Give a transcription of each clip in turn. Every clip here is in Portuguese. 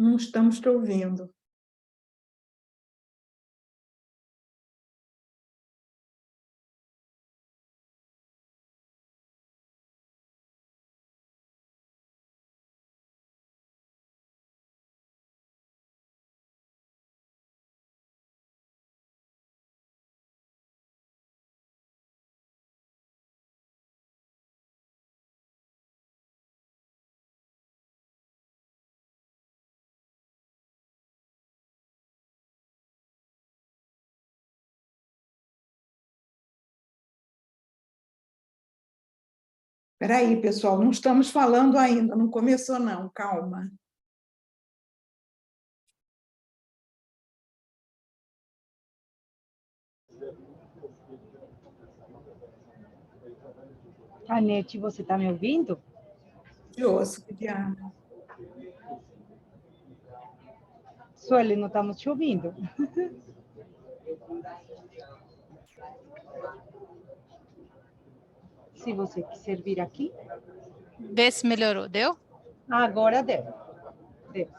Não estamos te ouvindo. Espera aí, pessoal, não estamos falando ainda, não começou não, calma. Anete, você está me ouvindo? Te ouço, Viviane. Sueli, não estamos te ouvindo. Se você quiser vir aqui. Vê se melhorou, deu? Agora deu. Deu.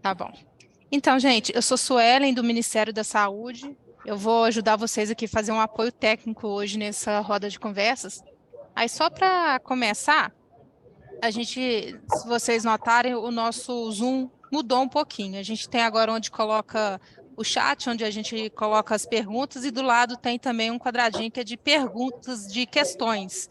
Tá bom. Então, gente, eu sou Suelen, do Ministério da Saúde. Eu vou ajudar vocês aqui a fazer um apoio técnico hoje nessa roda de conversas. Aí, só para começar, a gente, se vocês notarem, o nosso Zoom mudou um pouquinho. A gente tem agora onde coloca o chat, onde a gente coloca as perguntas, e do lado tem também um quadradinho que é de perguntas, de questões,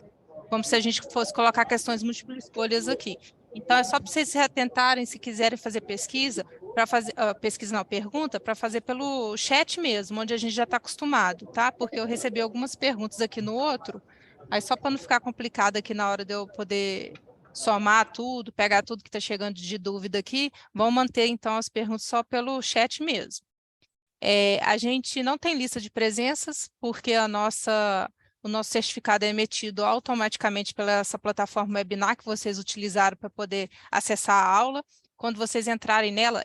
como se a gente fosse colocar questões múltiplas escolhas aqui. Então, é só para vocês se atentarem, se quiserem fazer pesquisa, para fazer, pesquisa não, pergunta, para fazer pelo chat mesmo, onde a gente já está acostumado, tá? Porque eu recebi algumas perguntas aqui no outro, aí só para não ficar complicado aqui na hora de eu poder somar tudo, pegar tudo que está chegando de dúvida aqui, vão manter, então, as perguntas só pelo chat mesmo. A gente não tem lista de presenças, porque o nosso certificado é emitido automaticamente pela essa plataforma webinar que vocês utilizaram para poder acessar a aula. Quando vocês entrarem nela,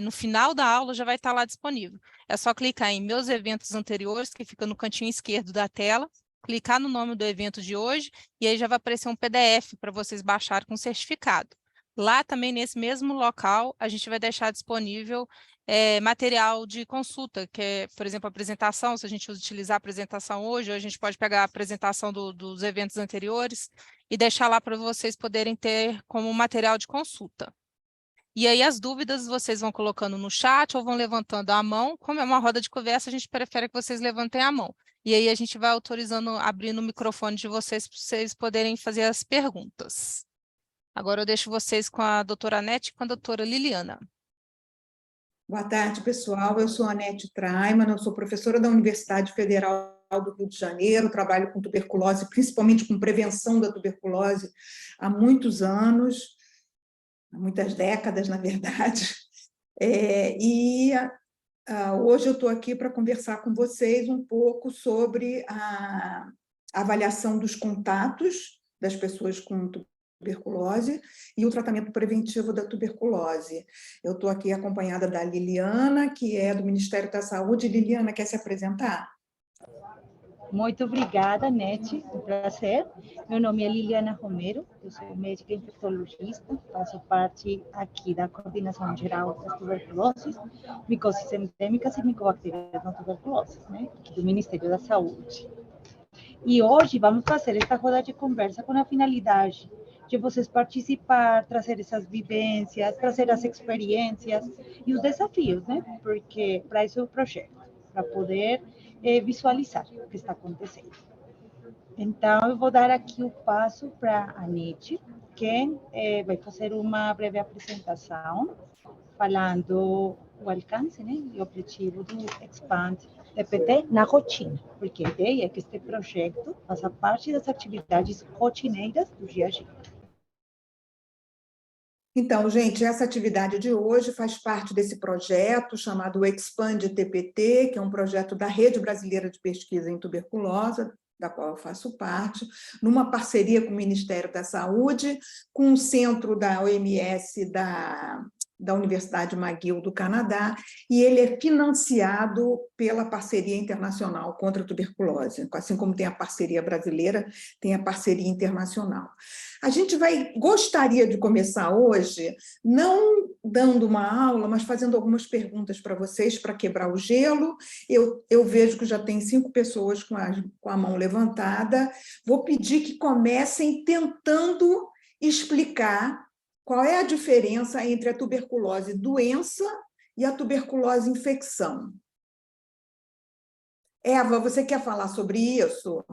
no final da aula já vai estar lá disponível. É só clicar em Meus Eventos Anteriores, que fica no cantinho esquerdo da tela, clicar no nome do evento de hoje, e aí já vai aparecer um PDF para vocês baixarem com certificado. Lá também, nesse mesmo local, a gente vai deixar disponível material de consulta, que é, por exemplo, a apresentação. Se a gente utilizar a apresentação hoje, a gente pode pegar a apresentação dos eventos anteriores e deixar lá para vocês poderem ter como material de consulta. E aí as dúvidas vocês vão colocando no chat ou vão levantando a mão. Como é uma roda de conversa, a gente prefere que vocês levantem a mão. E aí a gente vai autorizando, abrindo o microfone de vocês para vocês poderem fazer as perguntas. Agora eu deixo vocês com a doutora Anete e com a doutora Liliana. Boa tarde, pessoal. Eu sou a Anete Traiman, eu sou professora da Universidade Federal do Rio de Janeiro, trabalho com tuberculose, principalmente com prevenção da tuberculose há muitos anos, há muitas décadas, na verdade. Hoje eu estou aqui para conversar com vocês um pouco sobre a avaliação dos contatos das pessoas com tuberculose e o tratamento preventivo da tuberculose. Eu estou aqui acompanhada da Liliana, que é do Ministério da Saúde. Liliana, quer se apresentar? Muito obrigada, Nete, um prazer. Meu nome é Liliana Romero, eu sou médica infectologista, faço parte aqui da Coordenação Geral das Tuberculoses, Micoses Endêmicas e Micobacterias não tuberculosas, né, do Ministério da Saúde. E hoje vamos fazer esta roda de conversa com a finalidade de vocês participar, trazer essas vivências, trazer as experiências e os desafios, né? Porque para isso é o projeto, para poder visualizar o que está acontecendo. Então, eu vou dar aqui o passo para a Anete, que vai fazer uma breve apresentação, falando o alcance, né, e o objetivo do Expand TPT na rotina, porque a ideia é que este projeto faça parte das atividades rotineiras do dia a dia. Então, gente, essa atividade de hoje faz parte desse projeto chamado Expand TPT, que é um projeto da Rede Brasileira de Pesquisa em Tuberculose, da qual eu faço parte, numa parceria com o Ministério da Saúde, com o Centro da OMS da Universidade McGill do Canadá, e ele é financiado pela Parceria Internacional contra a Tuberculose. Assim como tem a parceria brasileira, tem a parceria internacional. A gente gostaria de começar hoje, não dando uma aula, mas fazendo algumas perguntas para vocês, para quebrar o gelo. Eu vejo que já tem 5 pessoas com a mão levantada. Vou pedir que comecem tentando explicar qual é a diferença entre a tuberculose doença e a tuberculose infecção. Eva, você quer falar sobre isso?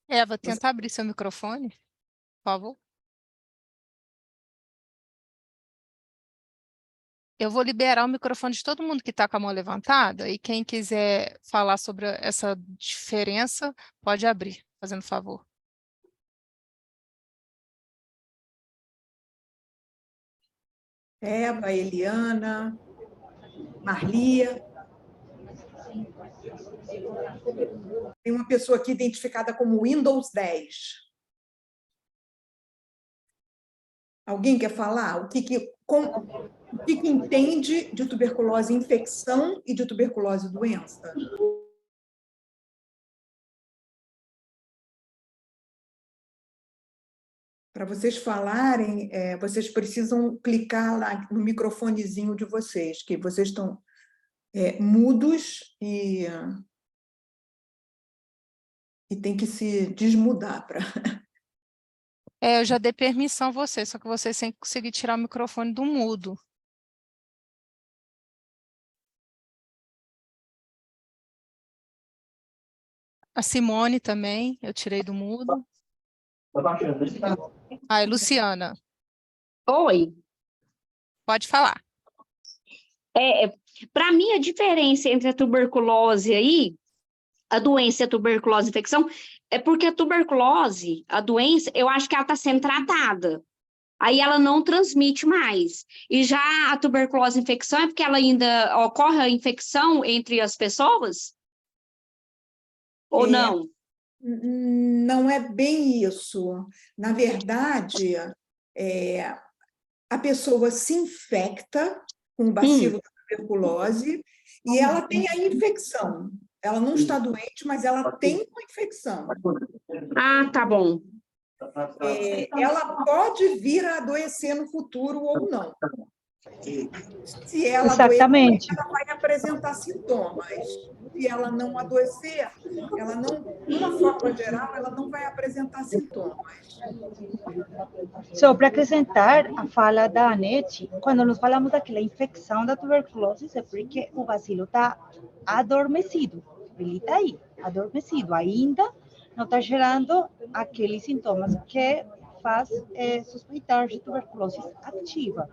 Eva, tenta abrir seu microfone, por favor. Eu vou liberar o microfone de todo mundo que está com a mão levantada, e quem quiser falar sobre essa diferença, pode abrir, fazendo favor. Eva, Eliana, Marlia. Tem uma pessoa aqui identificada como Windows 10. Alguém quer falar? O que entende de tuberculose infecção e de tuberculose doença? Para vocês falarem, vocês precisam clicar lá no microfonezinho de vocês, que vocês estão mudos e tem que se desmudar para... Eu já dei permissão a vocês, só que vocês têm que conseguir tirar o microfone do mudo. A Simone também, eu tirei do mudo. Ah, e Luciana, Oi. pode falar. Para mim, a diferença entre a tuberculose aí, a doença e a tuberculose infecção, é porque a tuberculose, a doença, eu acho que ela está sendo tratada. Aí ela não transmite mais. E já a tuberculose infecção é porque ela ainda ocorre a infecção entre as pessoas? Ou não? Não é bem isso. Na verdade, a pessoa se infecta com o bacilo da tuberculose e ela tem a infecção. Ela não está doente, mas ela tem uma infecção. Ah, tá bom. Ela pode vir a adoecer no futuro ou não. Se ela Exatamente. adoecer, ela vai apresentar sintomas. Se ela não adoecer, ela não, de uma forma geral, ela não vai apresentar sintomas. Só para acrescentar a fala da Anete, quando nós falamos daquela infecção da tuberculose, é porque o bacilo está adormecido. Ele está aí, adormecido. Ainda não está gerando aqueles sintomas que faz suspeitar de tuberculose ativa.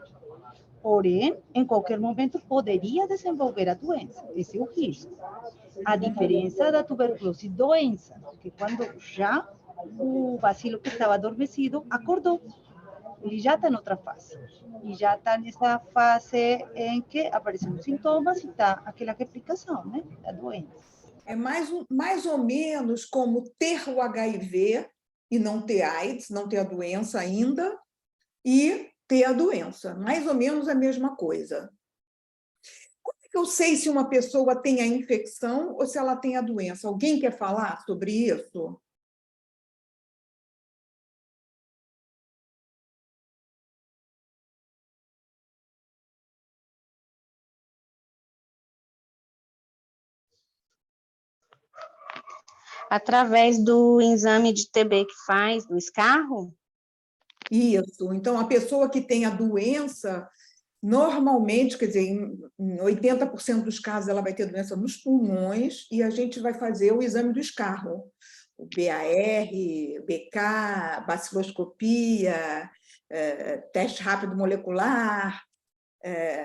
Porém, em qualquer momento poderia desenvolver a doença. Esse é o risco. A diferença da tuberculose doença, que quando já o bacilo que estava adormecido acordou, ele já está em outra fase. E já está nessa fase em que aparecem os sintomas e está aquela replicação, né, da doença. É mais ou menos como ter o HIV e não ter AIDS, não ter a doença ainda, e ter a doença. Mais ou menos a mesma coisa. Como é que eu sei se uma pessoa tem a infecção ou se ela tem a doença? Alguém quer falar sobre isso? Através do exame de TB que faz, do escarro? Isso. Então, a pessoa que tem a doença, normalmente, quer dizer, em 80% dos casos, ela vai ter doença nos pulmões e a gente vai fazer o exame do escarro. O BAR, BK, baciloscopia, teste rápido molecular.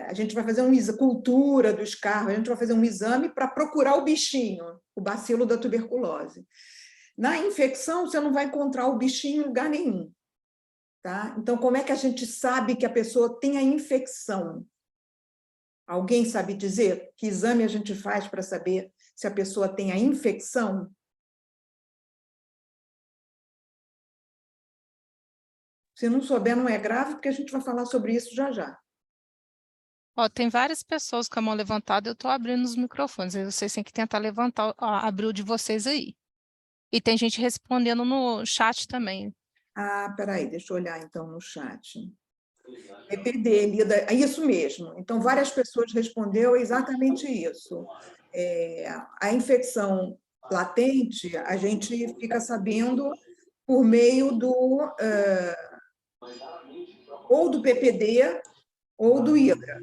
A gente vai fazer uma cultura do escarro, a gente vai fazer um exame para procurar o bichinho, o bacilo da tuberculose. Na infecção, você não vai encontrar o bichinho em lugar nenhum. Tá? Então, como é que a gente sabe que a pessoa tem a infecção? Alguém sabe dizer que exame a gente faz para saber se a pessoa tem a infecção? Se não souber, não é grave, porque a gente vai falar sobre isso já já. Ó, tem várias pessoas com a mão levantada, eu estou abrindo os microfones, aí vocês têm que tentar levantar, abrir o de vocês aí. E tem gente respondendo no chat também. Ah, peraí, deixa eu olhar então no chat. PPD, Lida, é isso mesmo. Então, várias pessoas responderam exatamente isso. A infecção latente, a gente fica sabendo por meio ou do PPD ou do Hidra.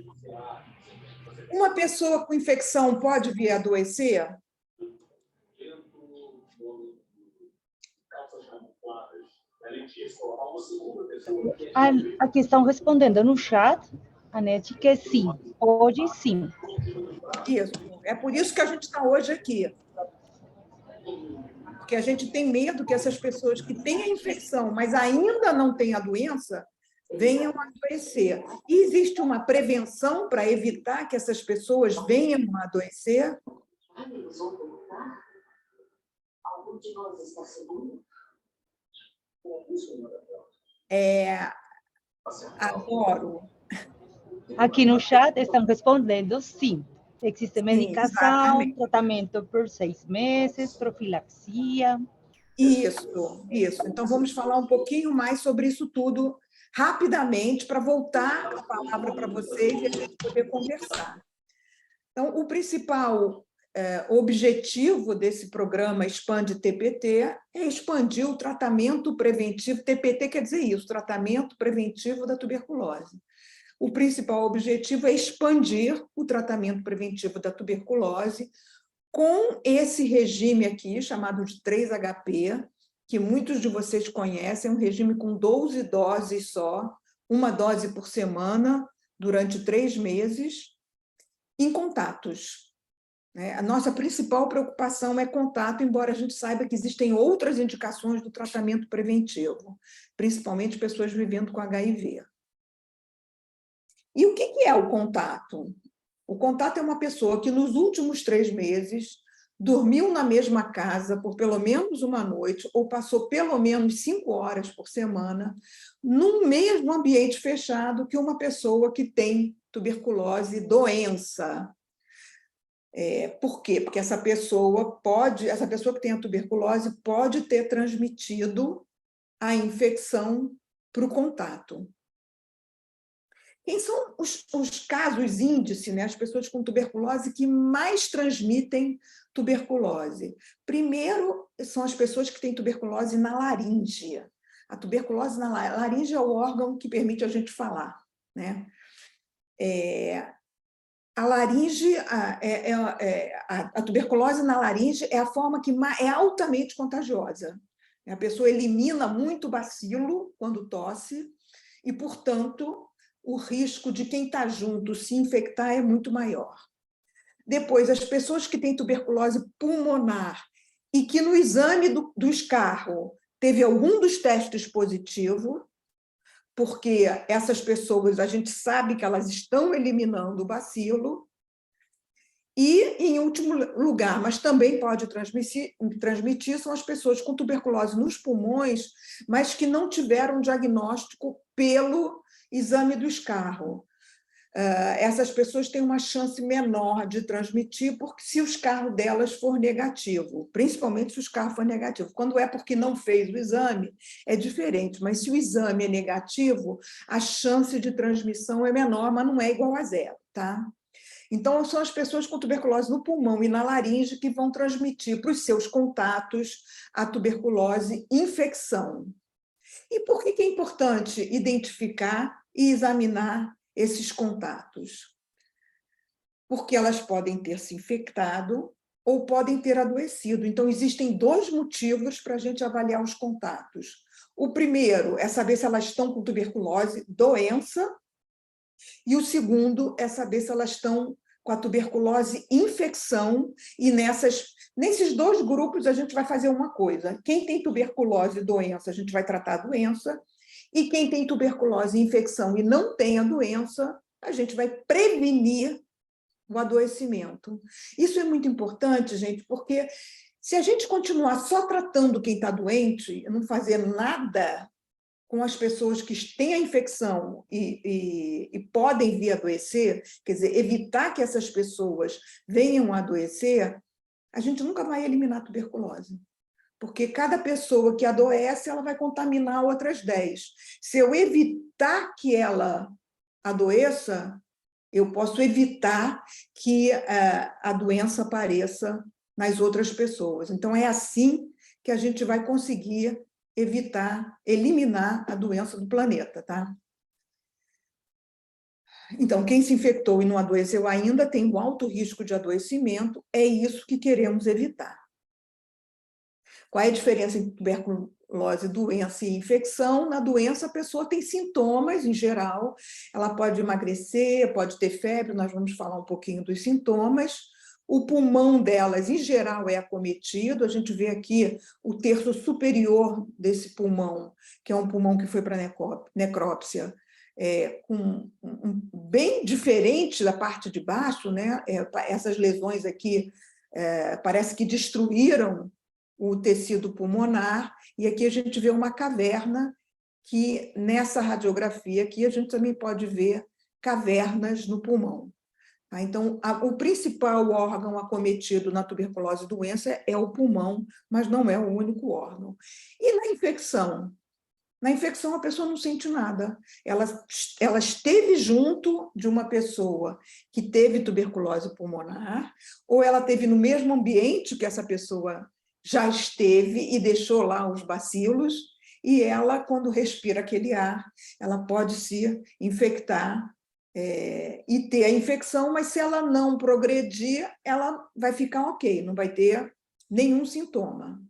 Uma pessoa com infecção pode vir a adoecer? Aqui estão respondendo no chat, Anete, que sim, hoje sim. Isso. É por isso que a gente está hoje aqui. Porque a gente tem medo que essas pessoas que têm a infecção, mas ainda não têm a doença, venham a adoecer. E existe uma prevenção para evitar que essas pessoas venham a adoecer? Algum de nós está seguro? Adoro. Aqui no chat estão respondendo sim. Existe medicação, Sim, tratamento por 6 meses, profilaxia. Isso. Então, vamos falar um pouquinho mais sobre isso tudo rapidamente, para voltar a palavra para vocês e a gente poder conversar. Então, o principal objetivo desse programa Expande TPT é expandir o tratamento preventivo. TPT quer dizer isso, tratamento preventivo da tuberculose. O principal objetivo é expandir o tratamento preventivo da tuberculose com esse regime aqui, chamado de 3HP, que muitos de vocês conhecem, é um regime com 12 doses só, uma dose por semana, durante 3 meses, em contatos. A nossa principal preocupação é contato, embora a gente saiba que existem outras indicações do tratamento preventivo, principalmente pessoas vivendo com HIV. E o que é o contato? O contato é uma pessoa que, nos últimos 3 meses, dormiu na mesma casa por pelo menos uma noite, ou passou pelo menos 5 horas por semana, num mesmo ambiente fechado que uma pessoa que tem tuberculose, doença. Por quê? Porque essa pessoa que tem a tuberculose pode ter transmitido a infecção para o contato. Quem são os casos índice, né? As pessoas com tuberculose que mais transmitem tuberculose? Primeiro, são as pessoas que têm tuberculose na laringe. A tuberculose na laringe é o órgão que permite a gente falar, né? A laringe, a tuberculose na laringe é a forma que é altamente contagiosa. A pessoa elimina muito bacilo quando tosse e, portanto, o risco de quem está junto se infectar é muito maior. Depois, as pessoas que têm tuberculose pulmonar e que no exame do escarro teve algum dos testes positivo, porque essas pessoas, a gente sabe que elas estão eliminando o bacilo. E, em último lugar, mas também pode transmitir, são as pessoas com tuberculose nos pulmões, mas que não tiveram diagnóstico pelo exame do escarro. Essas pessoas têm uma chance menor de transmitir, porque se o escarro delas for negativo, principalmente se o escarro for negativo. Quando é porque não fez o exame, é diferente, mas se o exame é negativo, a chance de transmissão é menor, mas não é igual a 0, tá? Então, são as pessoas com tuberculose no pulmão e na laringe que vão transmitir para os seus contatos a tuberculose infecção. E por que é importante identificar e examinar esses contatos? Porque elas podem ter se infectado ou podem ter adoecido. Então, existem 2 motivos para a gente avaliar os contatos. O primeiro é saber se elas estão com tuberculose, doença, e o segundo é saber se elas estão com a tuberculose infecção, e nesses 2 grupos a gente vai fazer uma coisa. Quem tem tuberculose e doença, a gente vai tratar a doença, e quem tem tuberculose e infecção e não tem a doença, a gente vai prevenir o adoecimento. Isso é muito importante, gente, porque se a gente continuar só tratando quem está doente, não fazendo nada, com as pessoas que têm a infecção e podem vir a adoecer, quer dizer, evitar que essas pessoas venham a adoecer, a gente nunca vai eliminar a tuberculose. Porque cada pessoa que adoece, ela vai contaminar outras 10. Se eu evitar que ela adoeça, eu posso evitar que a doença apareça nas outras pessoas. Então, é assim que a gente vai conseguir evitar, eliminar a doença do planeta, tá? Então, quem se infectou e não adoeceu ainda tem um alto risco de adoecimento, é isso que queremos evitar. Qual é a diferença entre tuberculose, doença e infecção? Na doença, a pessoa tem sintomas, em geral, ela pode emagrecer, pode ter febre, nós vamos falar um pouquinho dos sintomas. O pulmão delas, em geral, é acometido, a gente vê aqui o terço superior desse pulmão, que é um pulmão que foi para necrópsia, bem diferente da parte de baixo, né? Essas lesões aqui parece que destruíram o tecido pulmonar, e aqui a gente vê uma caverna, que nessa radiografia aqui a gente também pode ver cavernas no pulmão. Tá? Então, o principal órgão acometido na tuberculose doença é o pulmão, mas não é o único órgão. E na infecção? Na infecção, a pessoa não sente nada. Ela esteve junto de uma pessoa que teve tuberculose pulmonar, ou ela esteve no mesmo ambiente que essa pessoa já esteve e deixou lá os bacilos, e ela, quando respira aquele ar, ela pode se infectar e ter a infecção, mas se ela não progredir, ela vai ficar ok, não vai ter nenhum sintoma.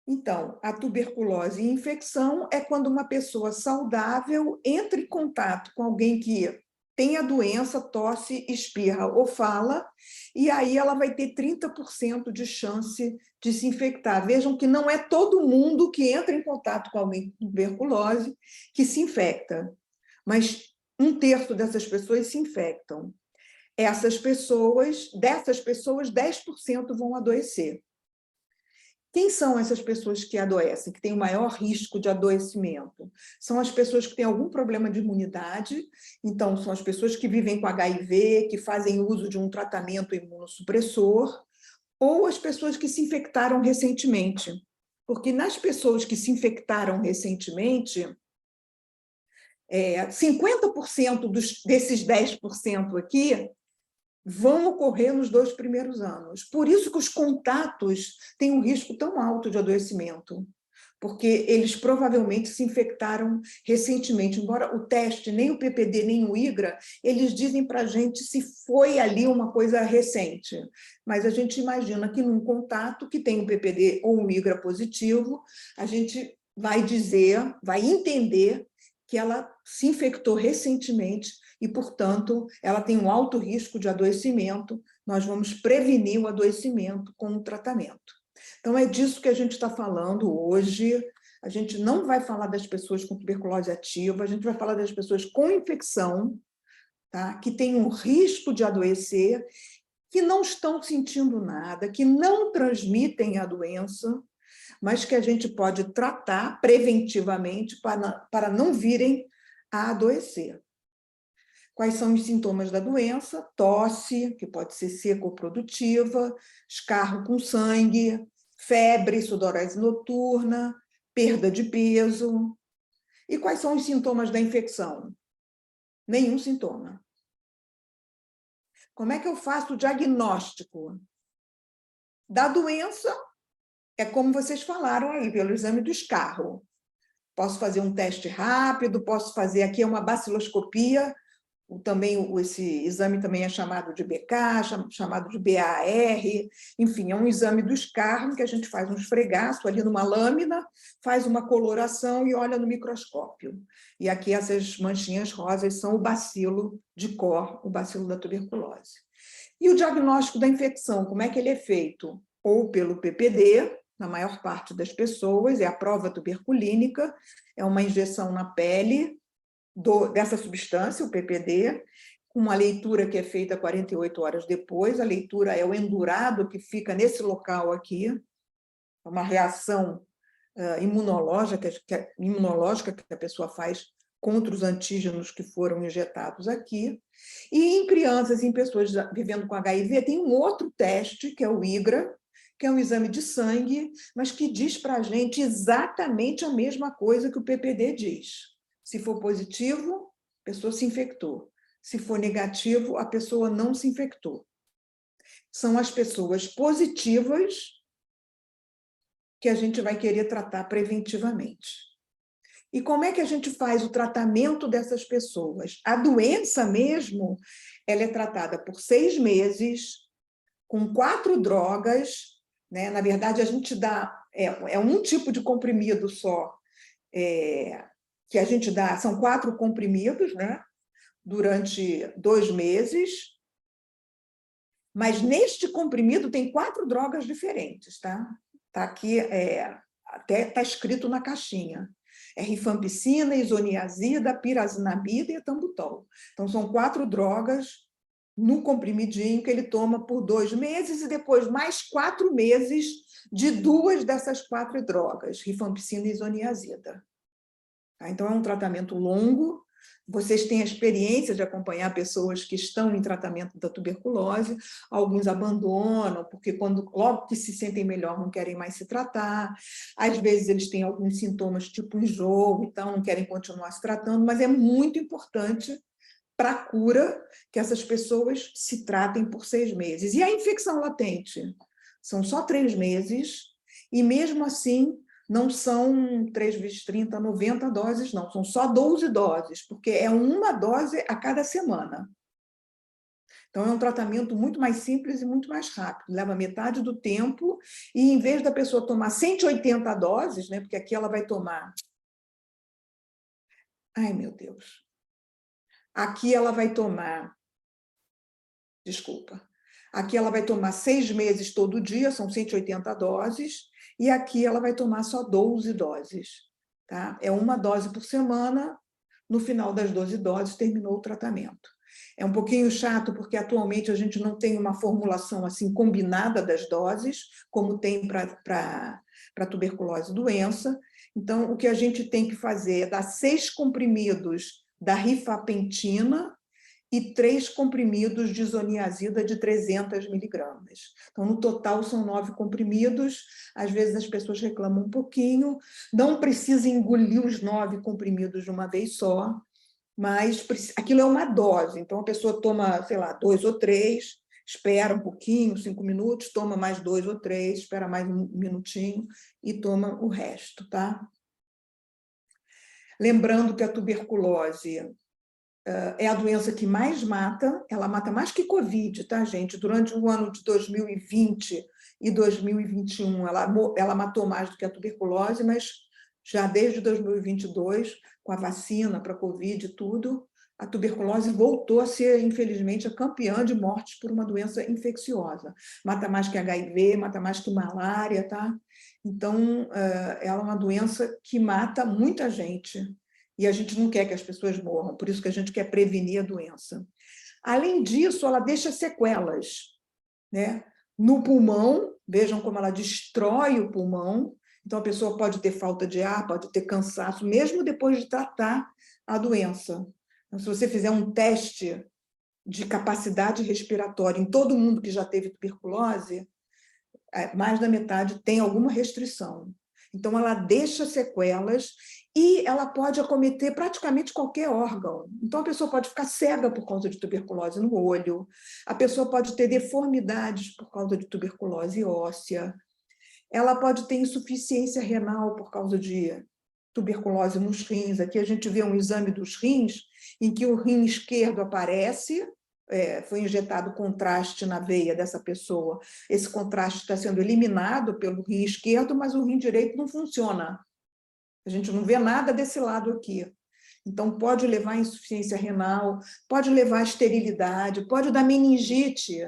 Então, a tuberculose e infecção é quando uma pessoa saudável entra em contato com alguém que tem a doença, tosse, espirra ou fala, e aí ela vai ter 30% de chance de se infectar. Vejam que não é todo mundo que entra em contato com alguém com tuberculose que se infecta, mas 1/3 dessas pessoas se infectam. Dessas pessoas, 10% vão adoecer. Quem são essas pessoas que adoecem, que têm o maior risco de adoecimento? São as pessoas que têm algum problema de imunidade, então são as pessoas que vivem com HIV, que fazem uso de um tratamento imunossupressor, ou as pessoas que se infectaram recentemente. Porque nas pessoas que se infectaram recentemente, 50% desses 10% aqui vão ocorrer nos 2 primeiros anos. Por isso que os contatos têm um risco tão alto de adoecimento, porque eles provavelmente se infectaram recentemente, embora o teste, nem o PPD, nem o IGRA, eles dizem para a gente se foi ali uma coisa recente, mas a gente imagina que num contato que tem um PPD ou um IGRA positivo, a gente vai dizer, vai entender que ela se infectou recentemente e, portanto, ela tem um alto risco de adoecimento. Nós vamos prevenir o adoecimento com o tratamento. Então, é disso que a gente está falando hoje. A gente não vai falar das pessoas com tuberculose ativa, a gente vai falar das pessoas com infecção, tá? Que têm um risco de adoecer, que não estão sentindo nada, que não transmitem a doença, mas que a gente pode tratar preventivamente para não virem a adoecer. Quais são os sintomas da doença? Tosse, que pode ser seca ou produtiva, escarro com sangue, febre, sudorese noturna, perda de peso. E quais são os sintomas da infecção? Nenhum sintoma. Como é que eu faço o diagnóstico da doença? É como vocês falaram aí, pelo exame do escarro. Posso fazer um teste rápido, posso fazer aqui uma baciloscopia, também esse exame também é chamado de BK, chamado de BAR, enfim, é um exame do escarro que a gente faz um esfregaço ali numa lâmina, faz uma coloração e olha no microscópio. E aqui essas manchinhas rosas são o bacilo de Koch, o bacilo da tuberculose. E o diagnóstico da infecção, como é que ele é feito? Ou pelo PPD, na maior parte das pessoas, é a prova tuberculínica, é uma injeção na pele dessa substância, o PPD, com uma leitura que é feita 48 horas depois. A leitura é o endurado que fica nesse local aqui, uma reação imunológica que a pessoa faz contra os antígenos que foram injetados aqui. E em crianças e em pessoas vivendo com HIV, tem um outro teste, que é o IGRA, que é um exame de sangue, mas que diz para a gente exatamente a mesma coisa que o PPD diz. Se for positivo, a pessoa se infectou. Se for negativo, a pessoa não se infectou. São as pessoas positivas que a gente vai querer tratar preventivamente. E como é que a gente faz o tratamento dessas pessoas? A doença mesmo, ela é tratada por 6 meses, com 4 drogas, né? Na verdade, a gente dá um tipo de comprimido só, que a gente dá, são 4 comprimidos, né? Durante 2 meses, mas neste comprimido tem 4 drogas diferentes, tá? Tá aqui, até está escrito na caixinha. É rifampicina, isoniazida, pirazinamida e etambutol. Então, são 4 drogas no comprimidinho que ele toma por 2 meses e depois mais 4 meses de 2 dessas 4 drogas, rifampicina e isoniazida. Tá? Então, é um tratamento longo. Vocês têm a experiência de acompanhar pessoas que estão em tratamento da tuberculose, alguns abandonam, porque logo que se sentem melhor não querem mais se tratar, às vezes eles têm alguns sintomas tipo enjoo, então não querem continuar se tratando, mas é muito importante para a cura que essas pessoas se tratem por 6 meses. E a infecção latente? São só 3 meses, e mesmo assim não são 3 vezes 30, 90 doses, não, são só 12 doses, porque é uma dose a cada semana. Então, é um tratamento muito mais simples e muito mais rápido, leva metade do tempo, e em vez da pessoa tomar 180 doses, né, porque aqui ela vai tomar... Ai, meu Deus. Aqui ela vai tomar... Desculpa. Aqui ela vai tomar 6 meses todo dia, são 180 doses, e aqui ela vai tomar só 12 doses. Tá? É uma dose por semana, no final das 12 doses terminou o tratamento. É um pouquinho chato, porque atualmente a gente não tem uma formulação assim combinada das doses, como tem para tuberculose doença. Então, o que a gente tem que fazer é dar 6 comprimidos da rifapentina, e 3 comprimidos de isoniazida de 300 miligramas. Então, no total, são 9 comprimidos. Às vezes, as pessoas reclamam um pouquinho. Não precisa engolir os 9 comprimidos de uma vez só, mas aquilo é uma dose. Então, a pessoa toma, sei lá, 2 ou 3, espera um pouquinho, 5 minutos, toma mais 2 ou 3, espera mais um minutinho e toma o resto, tá? Lembrando que a tuberculose é a doença que mais mata, ela mata mais que Covid, tá, gente? Durante o ano de 2020 e 2021, ela matou mais do que a tuberculose, mas já desde 2022, com a vacina para Covid e tudo, a tuberculose voltou a ser, infelizmente, a campeã de mortes por uma doença infecciosa. Mata mais que HIV, mata mais que malária, tá? Então, ela é uma doença que mata muita gente, e a gente não quer que as pessoas morram, por isso que a gente quer prevenir a doença. Além disso, ela deixa sequelas, né? No pulmão, vejam como ela destrói o pulmão, então a pessoa pode ter falta de ar, pode ter cansaço, mesmo depois de tratar a doença. Então, se você fizer um teste de capacidade respiratória em todo mundo que já teve tuberculose, mais da metade tem alguma restrição. Então, ela deixa sequelas e ela pode acometer praticamente qualquer órgão. Então, a pessoa pode ficar cega por causa de tuberculose no olho, a pessoa pode ter deformidades por causa de tuberculose óssea, ela pode ter insuficiência renal por causa de tuberculose nos rins. Aqui a gente vê um exame dos rins, em que o rim esquerdo aparece, foi injetado contraste na veia dessa pessoa, esse contraste está sendo eliminado pelo rim esquerdo, mas o rim direito não funciona. A gente não vê nada desse lado aqui. Então, pode levar à insuficiência renal, pode levar à esterilidade, pode dar meningite,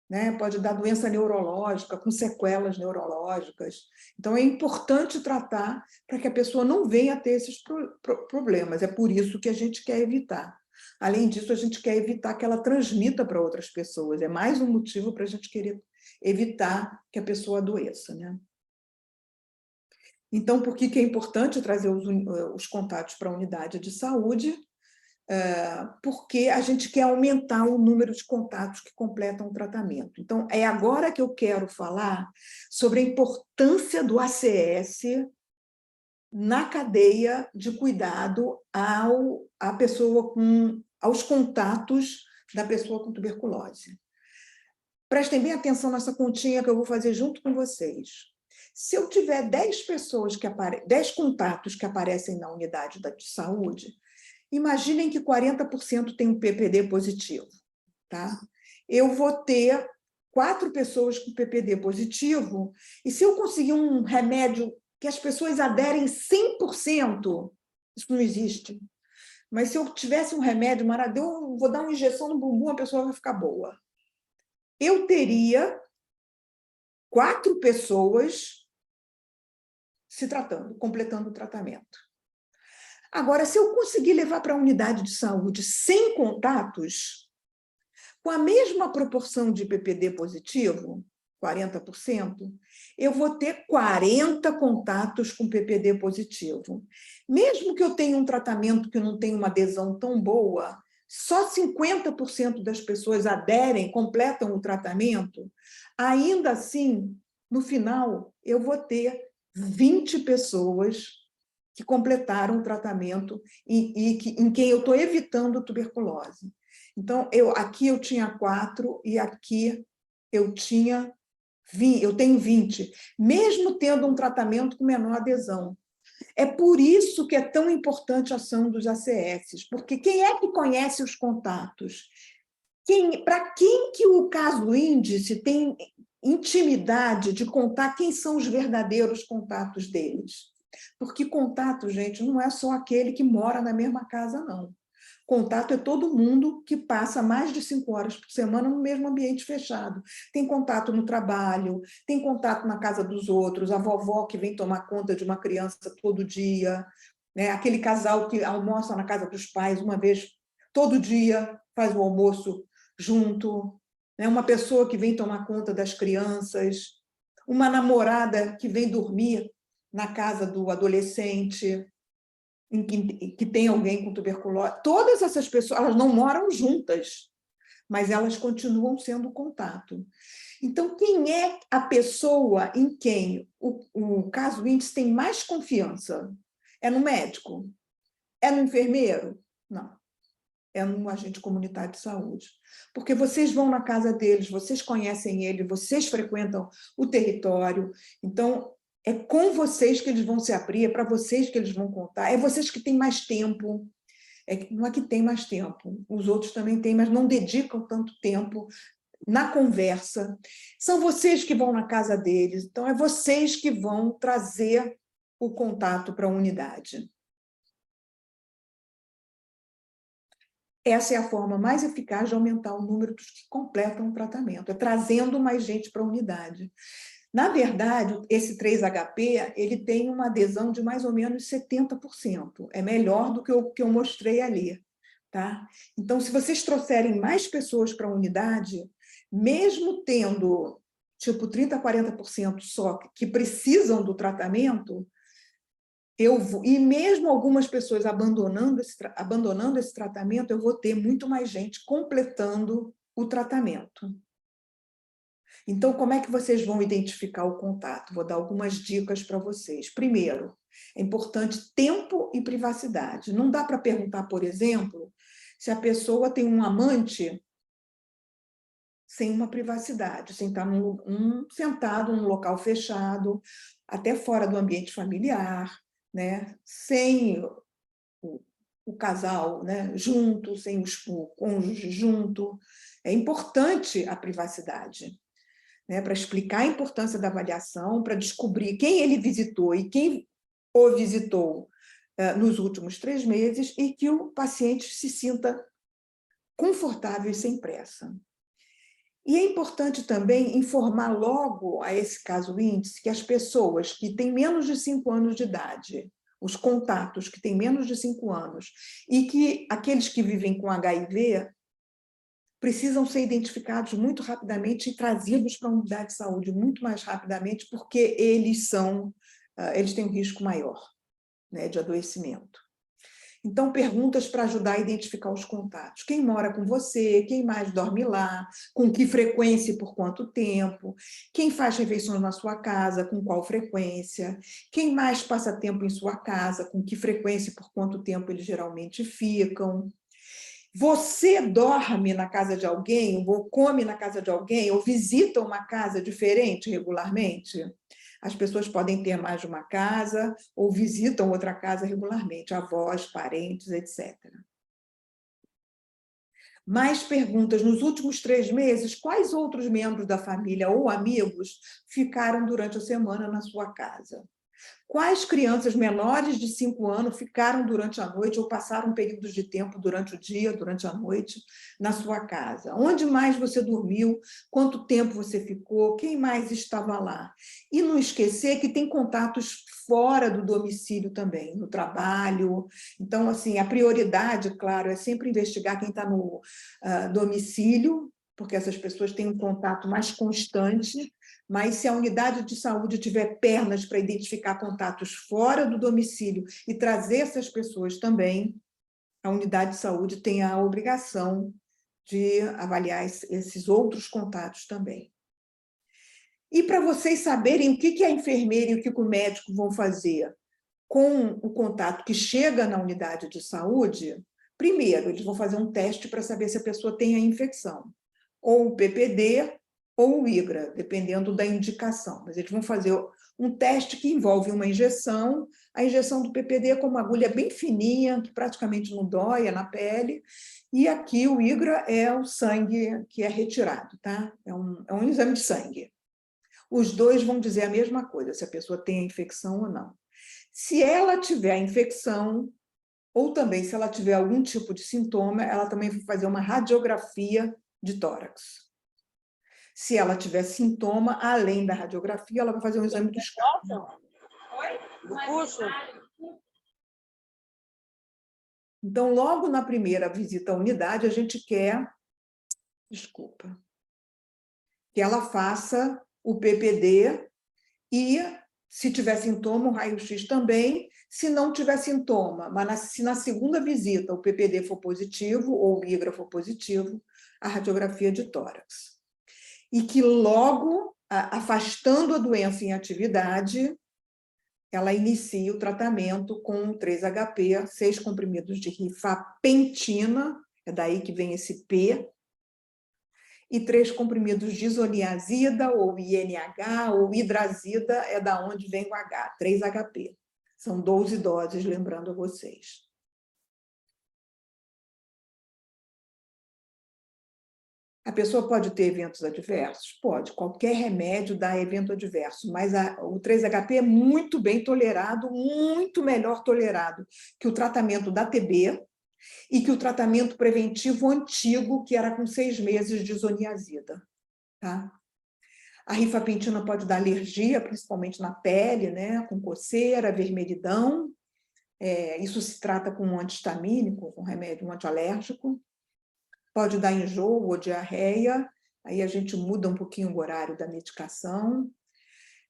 né? Pode dar doença neurológica, com sequelas neurológicas. Então, é importante tratar para que a pessoa não venha a ter esses problemas. É por isso que a gente quer evitar. Além disso, a gente quer evitar que ela transmita para outras pessoas. É mais um motivo para a gente querer evitar que a pessoa adoeça, né? Então, por que é importante trazer os contatos para a unidade de saúde? Porque a gente quer aumentar o número de contatos que completam o tratamento. Então, é agora que eu quero falar sobre a importância do ACS na cadeia de cuidado aos contatos da pessoa com tuberculose. Prestem bem atenção nessa continha que eu vou fazer junto com vocês. Se eu tiver 10 contatos que aparecem na unidade de saúde, imaginem que 40% tem um PPD positivo, tá? Eu vou ter 4 pessoas com PPD positivo, e se eu conseguir um remédio que as pessoas aderem 100%, isso não existe. Mas se eu tivesse um remédio maravilhoso, vou dar uma injeção no bumbum, a pessoa vai ficar boa. Eu teria 4 pessoas se tratando, completando o tratamento. Agora, se eu conseguir levar para a unidade de saúde 100 contatos, com a mesma proporção de PPD positivo, 40%, eu vou ter 40 contatos com PPD positivo. Mesmo que eu tenha um tratamento que não tenha uma adesão tão boa, só 50% das pessoas aderem, completam o tratamento, ainda assim, no final, eu vou ter 20 pessoas que completaram o tratamento em quem eu estou evitando tuberculose. Então, aqui eu tinha 4 e aqui eu tenho 20, mesmo tendo um tratamento com menor adesão. É por isso que é tão importante a ação dos ACS, porque quem é que conhece os contatos? Para quem que o caso índice tem intimidade de contar quem são os verdadeiros contatos deles? Porque contato, gente, não é só aquele que mora na mesma casa, não. Contato é todo mundo que passa mais de 5 horas por semana no mesmo ambiente fechado. Tem contato no trabalho, tem contato na casa dos outros, a vovó que vem tomar conta de uma criança todo dia, né? Aquele casal que almoça na casa dos pais uma vez todo dia, faz o almoço junto, né? Uma pessoa que vem tomar conta das crianças, uma namorada que vem dormir na casa do adolescente, que tem alguém com tuberculose. Todas essas pessoas, elas não moram juntas, mas elas continuam sendo contato. Então, quem é a pessoa em quem o caso índice tem mais confiança? É no médico? É no enfermeiro? Não. É no agente comunitário de saúde. Porque vocês vão na casa deles, vocês conhecem ele, vocês frequentam o território. Então, é com vocês que eles vão se abrir, é para vocês que eles vão contar, é vocês que têm mais tempo. Não é que tem mais tempo, os outros também têm, mas não dedicam tanto tempo na conversa. São vocês que vão na casa deles, então é vocês que vão trazer o contato para a unidade. Essa é a forma mais eficaz de aumentar o número dos que completam o tratamento, é trazendo mais gente para a unidade. Na verdade, esse 3HP ele tem uma adesão de mais ou menos 70%. É melhor do que o que eu mostrei ali. Tá? Então, se vocês trouxerem mais pessoas para a unidade, mesmo tendo tipo 30%, 40% só que precisam do tratamento, e mesmo algumas pessoas abandonando esse tratamento, eu vou ter muito mais gente completando o tratamento. Então, como é que vocês vão identificar o contato? Vou dar algumas dicas para vocês. Primeiro, é importante tempo e privacidade. Não dá para perguntar, por exemplo, se a pessoa tem um amante sem uma privacidade, sem estar sentado num local fechado, até fora do ambiente familiar, né? Sem o casal, né? Junto, sem o cônjuge junto. É importante a privacidade, né? Para explicar a importância da avaliação, para descobrir quem ele visitou e quem o visitou nos últimos 3 meses e que o paciente se sinta confortável e sem pressa. E é importante também informar logo a esse caso índice que as pessoas que têm menos de 5 anos de idade, os contatos que têm menos de 5 anos, e que aqueles que vivem com HIV precisam ser identificados muito rapidamente e trazidos para a unidade de saúde muito mais rapidamente, porque eles são eles têm um risco maior, né, de adoecimento. Então, perguntas para ajudar a identificar os contatos. Quem mora com você? Quem mais dorme lá? Com que frequência e por quanto tempo? Quem faz refeições na sua casa? Com qual frequência? Quem mais passa tempo em sua casa? Com que frequência e por quanto tempo eles geralmente ficam? Você dorme na casa de alguém, ou come na casa de alguém, ou visita uma casa diferente regularmente? As pessoas podem ter mais de uma casa ou visitam outra casa regularmente, avós, parentes, etc. Mais perguntas. Nos últimos 3 meses, quais outros membros da família ou amigos ficaram durante a semana na sua casa? Quais crianças menores de 5 anos ficaram durante a noite ou passaram períodos de tempo durante o dia, durante a noite, na sua casa? Onde mais você dormiu? Quanto tempo você ficou? Quem mais estava lá? E não esquecer que tem contatos fora do domicílio também, no trabalho. Então, assim, a prioridade, claro, é sempre investigar quem está no domicílio, porque essas pessoas têm um contato mais constante, mas se a unidade de saúde tiver pernas para identificar contatos fora do domicílio e trazer essas pessoas também, a unidade de saúde tem a obrigação de avaliar esses outros contatos também. E para vocês saberem o que a enfermeira e o que o médico vão fazer com o contato que chega na unidade de saúde, primeiro, eles vão fazer um teste para saber se a pessoa tem a infecção, ou o PPD, ou o IGRA, dependendo da indicação. Mas eles vão fazer um teste que envolve uma injeção. A injeção do PPD é com uma agulha bem fininha, que praticamente não dói, é na pele. E aqui o IGRA é o sangue que é retirado, tá? É um exame de sangue. Os dois vão dizer a mesma coisa, se a pessoa tem a infecção ou não. Se ela tiver a infecção, ou também se ela tiver algum tipo de sintoma, ela também vai fazer uma radiografia de tórax. Se ela tiver sintoma, além da radiografia, ela vai fazer um exame do escápulo. Do curso? Então, logo na primeira visita à unidade, a gente quer, que ela faça o PPD e, se tiver sintoma, o raio-x também. Se não tiver sintoma, mas se na segunda visita o PPD for positivo ou o IGRA for positivo, a radiografia de tórax. E que logo, afastando a doença em atividade, ela inicia o tratamento com 3-HP, 6 comprimidos de rifapentina, é daí que vem esse P, e 3 comprimidos de isoniazida, ou INH, ou hidrazida, é da onde vem o H, 3-HP. São 12 doses, lembrando a vocês. A pessoa pode ter eventos adversos? Pode. Qualquer remédio dá evento adverso, mas o 3-HP é muito bem tolerado, muito melhor tolerado que o tratamento da TB e que o tratamento preventivo antigo, que era com 6 meses de isoniazida. Tá? A rifapentina pode dar alergia, principalmente na pele, né? Com coceira, vermelhidão. Isso se trata com um antihistamínico, com remédio, um antialérgico. Pode dar enjoo ou diarreia, aí a gente muda um pouquinho o horário da medicação.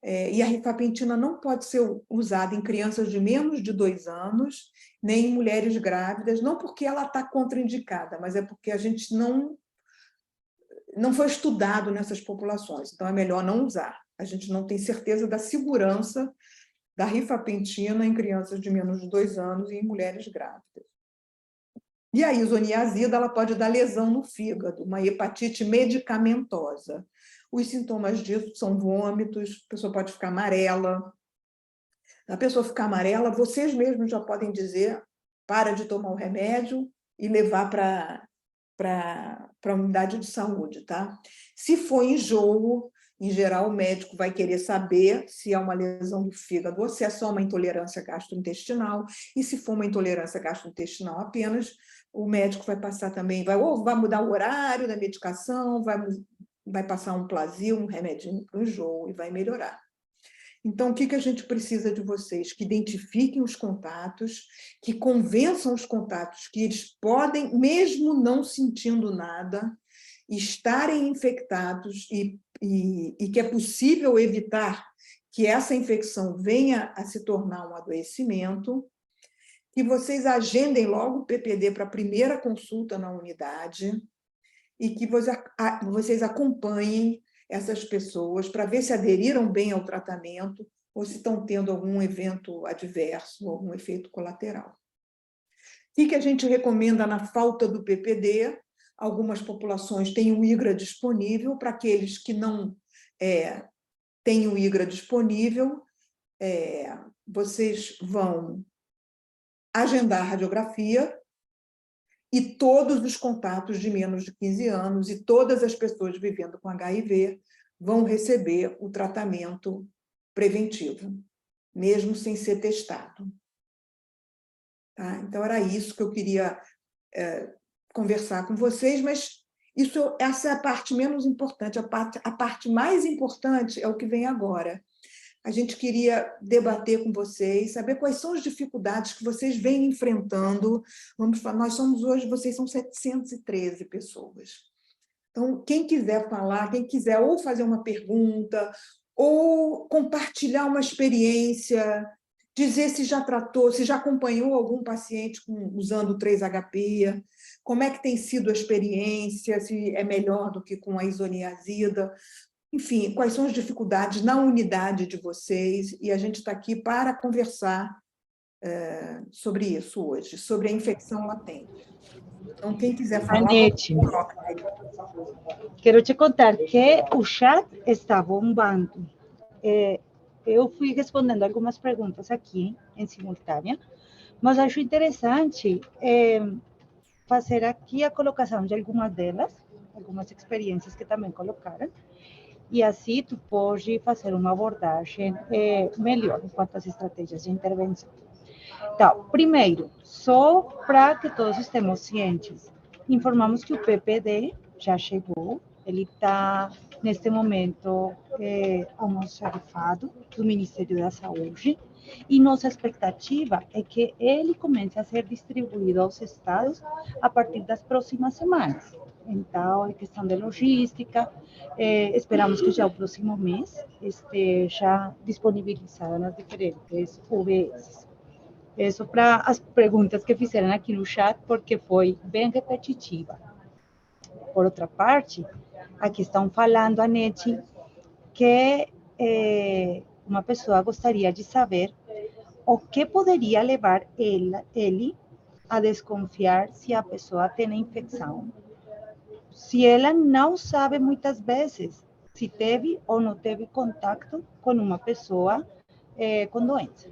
E a rifapentina não pode ser usada em crianças de menos de 2 anos, nem em mulheres grávidas, não porque ela está contraindicada, mas é porque a gente não foi estudado nessas populações, então é melhor não usar. A gente não tem certeza da segurança da rifapentina em crianças de menos de 2 anos e em mulheres grávidas. E a isoniazida, ela pode dar lesão no fígado, uma hepatite medicamentosa. Os sintomas disso são vômitos, a pessoa pode ficar amarela. A pessoa ficar amarela, vocês mesmos já podem dizer, para de tomar o remédio e levar para a unidade de saúde, tá? Se for enjoo, em geral, o médico vai querer saber se é uma lesão do fígado ou se é só uma intolerância gastrointestinal. E se for uma intolerância gastrointestinal apenas, o médico vai passar também, vai mudar o horário da medicação, vai passar um Plasil, um remedinho para o enjoo e vai melhorar. Então, o que a gente precisa de vocês? Que identifiquem os contatos, que convençam os contatos que eles podem, mesmo não sentindo nada, estarem infectados e que é possível evitar que essa infecção venha a se tornar um adoecimento, que vocês agendem logo o PPD para a primeira consulta na unidade e que vocês acompanhem essas pessoas para ver se aderiram bem ao tratamento ou se estão tendo algum evento adverso, algum efeito colateral. O que a gente recomenda na falta do PPD? Algumas populações têm o IGRA disponível. Para aqueles que não têm o IGRA disponível, vocês vão agendar a radiografia e todos os contatos de menos de 15 anos e todas as pessoas vivendo com HIV vão receber o tratamento preventivo, mesmo sem ser testado. Tá? Então, era isso que eu queria conversar com vocês, mas essa é a parte menos importante. A parte mais importante é o que vem agora. A gente queria debater com vocês, saber quais são as dificuldades que vocês vêm enfrentando. Vamos falar, nós somos hoje, vocês são 713 pessoas. Então, quem quiser falar, quem quiser ou fazer uma pergunta, ou compartilhar uma experiência, dizer se já tratou, se já acompanhou algum paciente usando o 3-HP, como é que tem sido a experiência, se é melhor do que com a isoniazida. Enfim, quais são as dificuldades na unidade de vocês, e a gente está aqui para conversar sobre isso hoje, sobre a infecção latente. Então, quem quiser falar... Anete, quero te contar que o chat está bombando. Eu fui respondendo algumas perguntas aqui, em simultânea, mas acho interessante fazer aqui a colocação de algumas delas, algumas experiências que também colocaram, e assim tu pode fazer uma abordagem melhor quanto às estratégias de intervenção. Então, primeiro, só para que todos estemos cientes, informamos que o PPD já chegou, ele está, neste momento, almoxarifado do Ministério da Saúde, e nossa expectativa é que ele comece a ser distribuído aos estados a partir das próximas semanas. Então, é questão de logística, esperamos que já o próximo mês esteja disponibilizado nas diferentes UBS. Isso para as perguntas que fizeram aqui no chat, porque foi bem repetitiva. Por outra parte, aqui estão falando, Anete, que uma pessoa gostaria de saber o que poderia levar ele a desconfiar se a pessoa tem a infecção, se ela não sabe muitas vezes se teve ou não teve contato com uma pessoa com doença.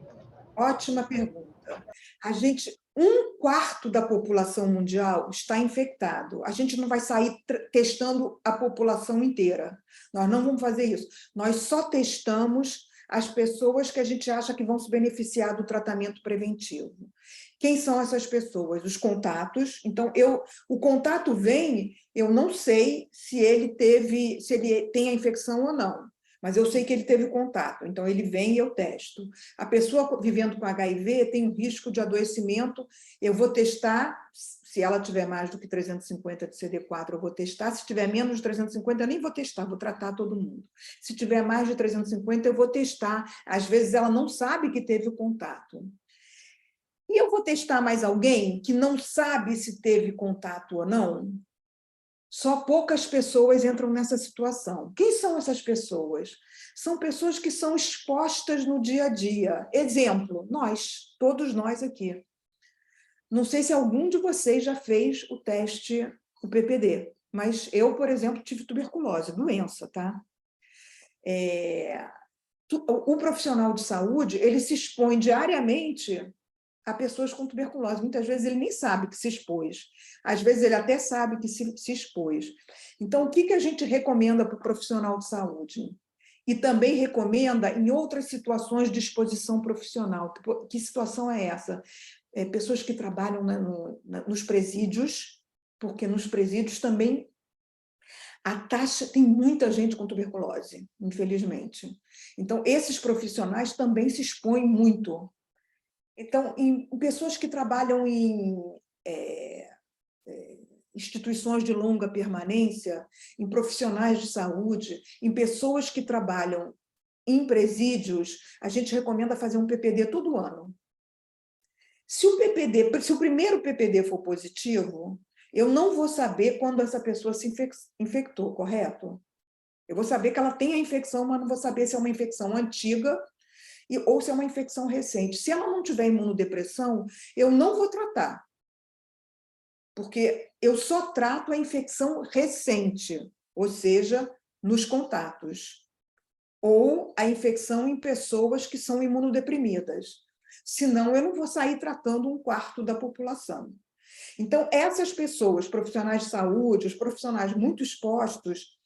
Ótima pergunta. Um quarto da população mundial está infectado. A gente não vai sair testando a população inteira. Nós não vamos fazer isso. Nós só testamos as pessoas que a gente acha que vão se beneficiar do tratamento preventivo. Quem são essas pessoas? Os contatos. Então, o contato vem, eu não sei se ele tem a infecção ou não, mas eu sei que ele teve contato, então ele vem e eu testo. A pessoa vivendo com HIV tem um risco de adoecimento, eu vou testar, se ela tiver mais do que 350 de CD4, eu vou testar, se tiver menos de 350, eu nem vou testar, vou tratar todo mundo. Se tiver mais de 350, eu vou testar. Às vezes ela não sabe que teve o contato. E eu vou testar mais alguém que não sabe se teve contato ou não? Só poucas pessoas entram nessa situação. Quem são essas pessoas? São pessoas que são expostas no dia a dia. Exemplo, todos nós aqui. Não sei se algum de vocês já fez o teste, o PPD, mas eu, por exemplo, tive tuberculose, doença, tá? O profissional de saúde, ele se expõe diariamente a pessoas com tuberculose. Muitas vezes ele nem sabe que se expôs. Às vezes ele até sabe que se expôs. Então, o que a gente recomenda para o profissional de saúde? E também recomenda em outras situações de exposição profissional. Que situação é essa? Pessoas que trabalham nos presídios, porque nos presídios também tem muita gente com tuberculose, infelizmente. Então, esses profissionais também se expõem muito. Então, em pessoas que trabalham em instituições de longa permanência, em profissionais de saúde, em pessoas que trabalham em presídios, a gente recomenda fazer um PPD todo ano. Se o primeiro PPD for positivo, eu não vou saber quando essa pessoa se infectou, correto? Eu vou saber que ela tem a infecção, mas não vou saber se é uma infecção antiga ou se é uma infecção recente. Se ela não tiver imunodepressão, eu não vou tratar, porque eu só trato a infecção recente, ou seja, nos contatos, ou a infecção em pessoas que são imunodeprimidas. Senão, eu não vou sair tratando 1/4 da população. Então, essas pessoas, profissionais de saúde, os profissionais muito expostos,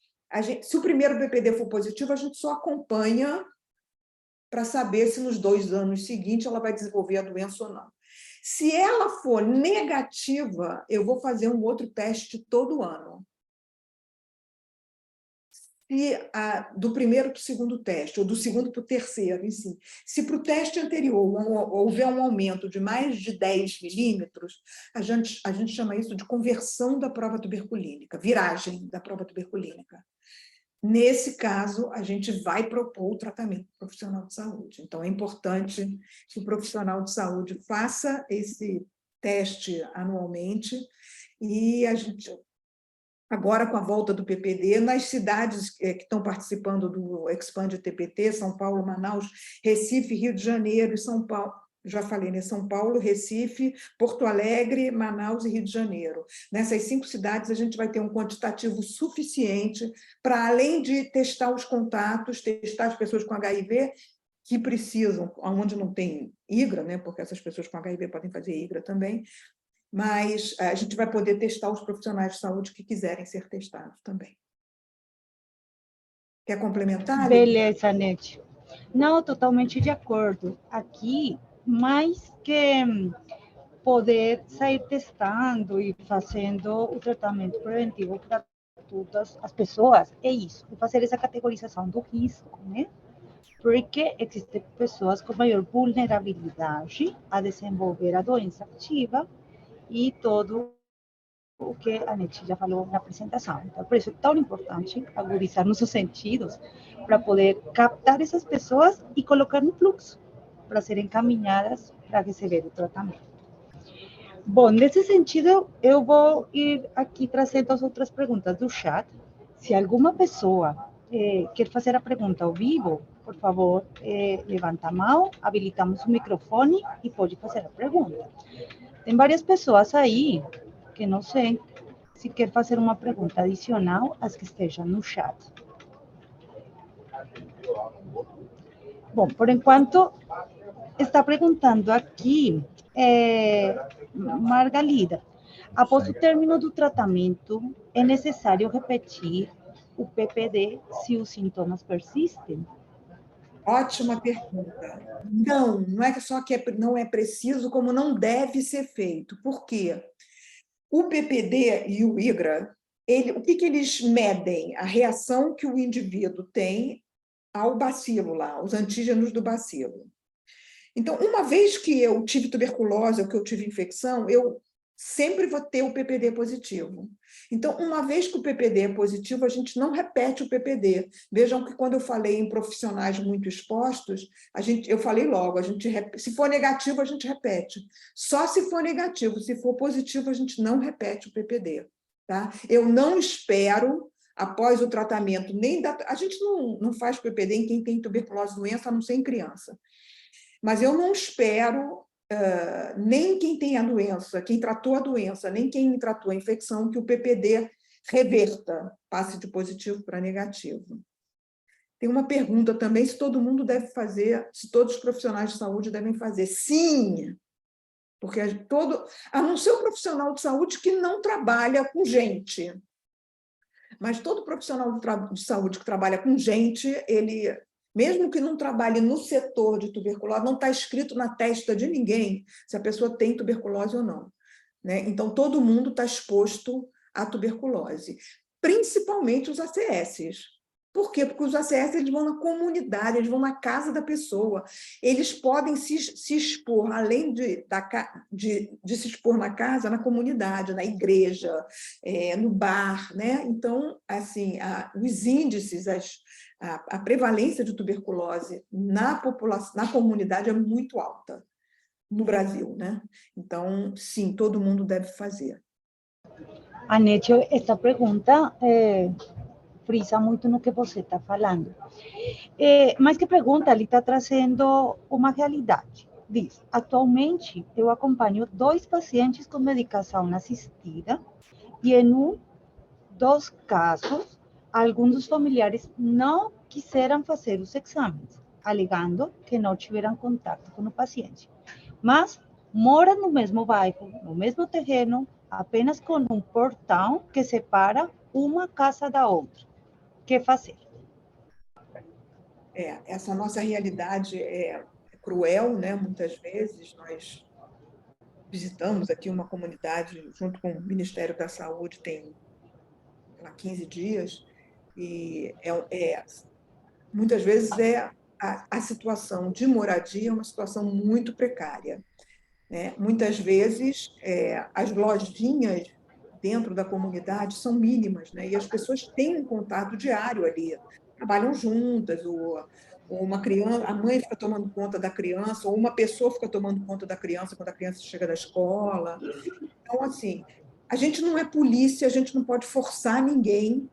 se o primeiro PPD for positivo, a gente só acompanha para saber se nos 2 anos seguintes ela vai desenvolver a doença ou não. Se ela for negativa, eu vou fazer um outro teste todo ano. Do primeiro para o segundo teste, ou do segundo para o terceiro, enfim. Se para o teste anterior houver um aumento de mais de 10 milímetros, a gente chama isso de conversão da prova tuberculínica, viragem da prova tuberculínica. Nesse caso, a gente vai propor o tratamento profissional de saúde. Então, é importante que o profissional de saúde faça esse teste anualmente e a gente... Agora, com a volta do PPD, nas cidades que estão participando do Expand TPT, São Paulo, Manaus, Recife, Rio de Janeiro e São Paulo, já falei, né? São Paulo, Recife, Porto Alegre, Manaus e Rio de Janeiro. Nessas 5 cidades, a gente vai ter um quantitativo suficiente para, além de testar os contatos, testar as pessoas com HIV, que precisam, onde não tem IGRA, né? Porque essas pessoas com HIV podem fazer IGRA também, mas a gente vai poder testar os profissionais de saúde que quiserem ser testados também. Quer complementar? Beleza, Nete. Não, totalmente de acordo. Aqui, mais que poder sair testando e fazendo o tratamento preventivo para todas as pessoas, é isso, é fazer essa categorização do risco, né? Porque existem pessoas com maior vulnerabilidade a desenvolver a doença ativa e todo o que a Nete já falou na apresentação. Então, por isso é tão importante agudizar nossos sentidos para poder captar essas pessoas e colocar no fluxo para serem encaminhadas para receber o tratamento. Bom, nesse sentido, eu vou ir aqui trazendo as outras perguntas do chat. Se alguma pessoa quer fazer a pergunta ao vivo, por favor, levanta a mão, habilitamos o microfone e pode fazer a pergunta. Tem várias pessoas aí que não sei se quer fazer uma pergunta adicional às que estejam no chat. Bom, por enquanto, está perguntando aqui, Margalida, após o término do tratamento, é necessário repetir o PPD se os sintomas persistem? Ótima pergunta. Não é só que não é preciso, como não deve ser feito. Por quê? O PPD e o IGRA, o que eles medem? A reação que o indivíduo tem ao bacilo lá, aos antígenos do bacilo. Então, uma vez que eu tive tuberculose ou que eu tive infecção, eu sempre vou ter o PPD positivo. Então, uma vez que o PPD é positivo, a gente não repete o PPD. Vejam que quando eu falei em profissionais muito expostos, eu falei logo, se for negativo, a gente repete. Só se for negativo, se for positivo, a gente não repete o PPD. Tá? Eu não espero, após o tratamento, a gente não faz PPD em quem tem tuberculose doença, a não ser em criança. Mas eu não espero nem quem tem a doença, quem tratou a doença, nem quem tratou a infecção, que o PPD reverta, passe de positivo para negativo. Tem uma pergunta também, se todo mundo deve fazer, se todos os profissionais de saúde devem fazer. Sim, porque a não ser o profissional de saúde que não trabalha com gente. Mas todo profissional de saúde que trabalha com gente, ele... Mesmo que não trabalhe no setor de tuberculose, não está escrito na testa de ninguém se a pessoa tem tuberculose ou não. Né? Então, todo mundo está exposto à tuberculose, principalmente os ACS. Por quê? Porque os ACS eles vão na comunidade, eles vão na casa da pessoa. Eles podem se expor, além de se expor na casa, na comunidade, na igreja, no bar, né? Então, assim, os índices, a prevalência de tuberculose na população, na comunidade é muito alta no Brasil, né? Então, sim, todo mundo deve fazer. Anete, esta pergunta frisa muito no que você está falando. Mais que pergunta, ele está trazendo uma realidade. Diz, atualmente eu acompanho 2 pacientes com medicação assistida e em dos casos, alguns dos familiares não quiseram fazer os exames, alegando que não tiveram contato com o paciente. Mas moram no mesmo bairro, no mesmo terreno, apenas com um portão que separa uma casa da outra. O que fazer? Essa nossa realidade é cruel, né? Muitas vezes nós visitamos aqui uma comunidade junto com o Ministério da Saúde tem 15 dias e muitas vezes a situação de moradia é uma situação muito precária, né? Muitas vezes as lojinhas dentro da comunidade são mínimas, né? E as pessoas têm um contato diário ali, trabalham juntas, ou uma criança, a mãe fica tomando conta da criança, ou uma pessoa fica tomando conta da criança quando a criança chega da escola. Então, assim, a gente não é polícia, a gente não pode forçar ninguém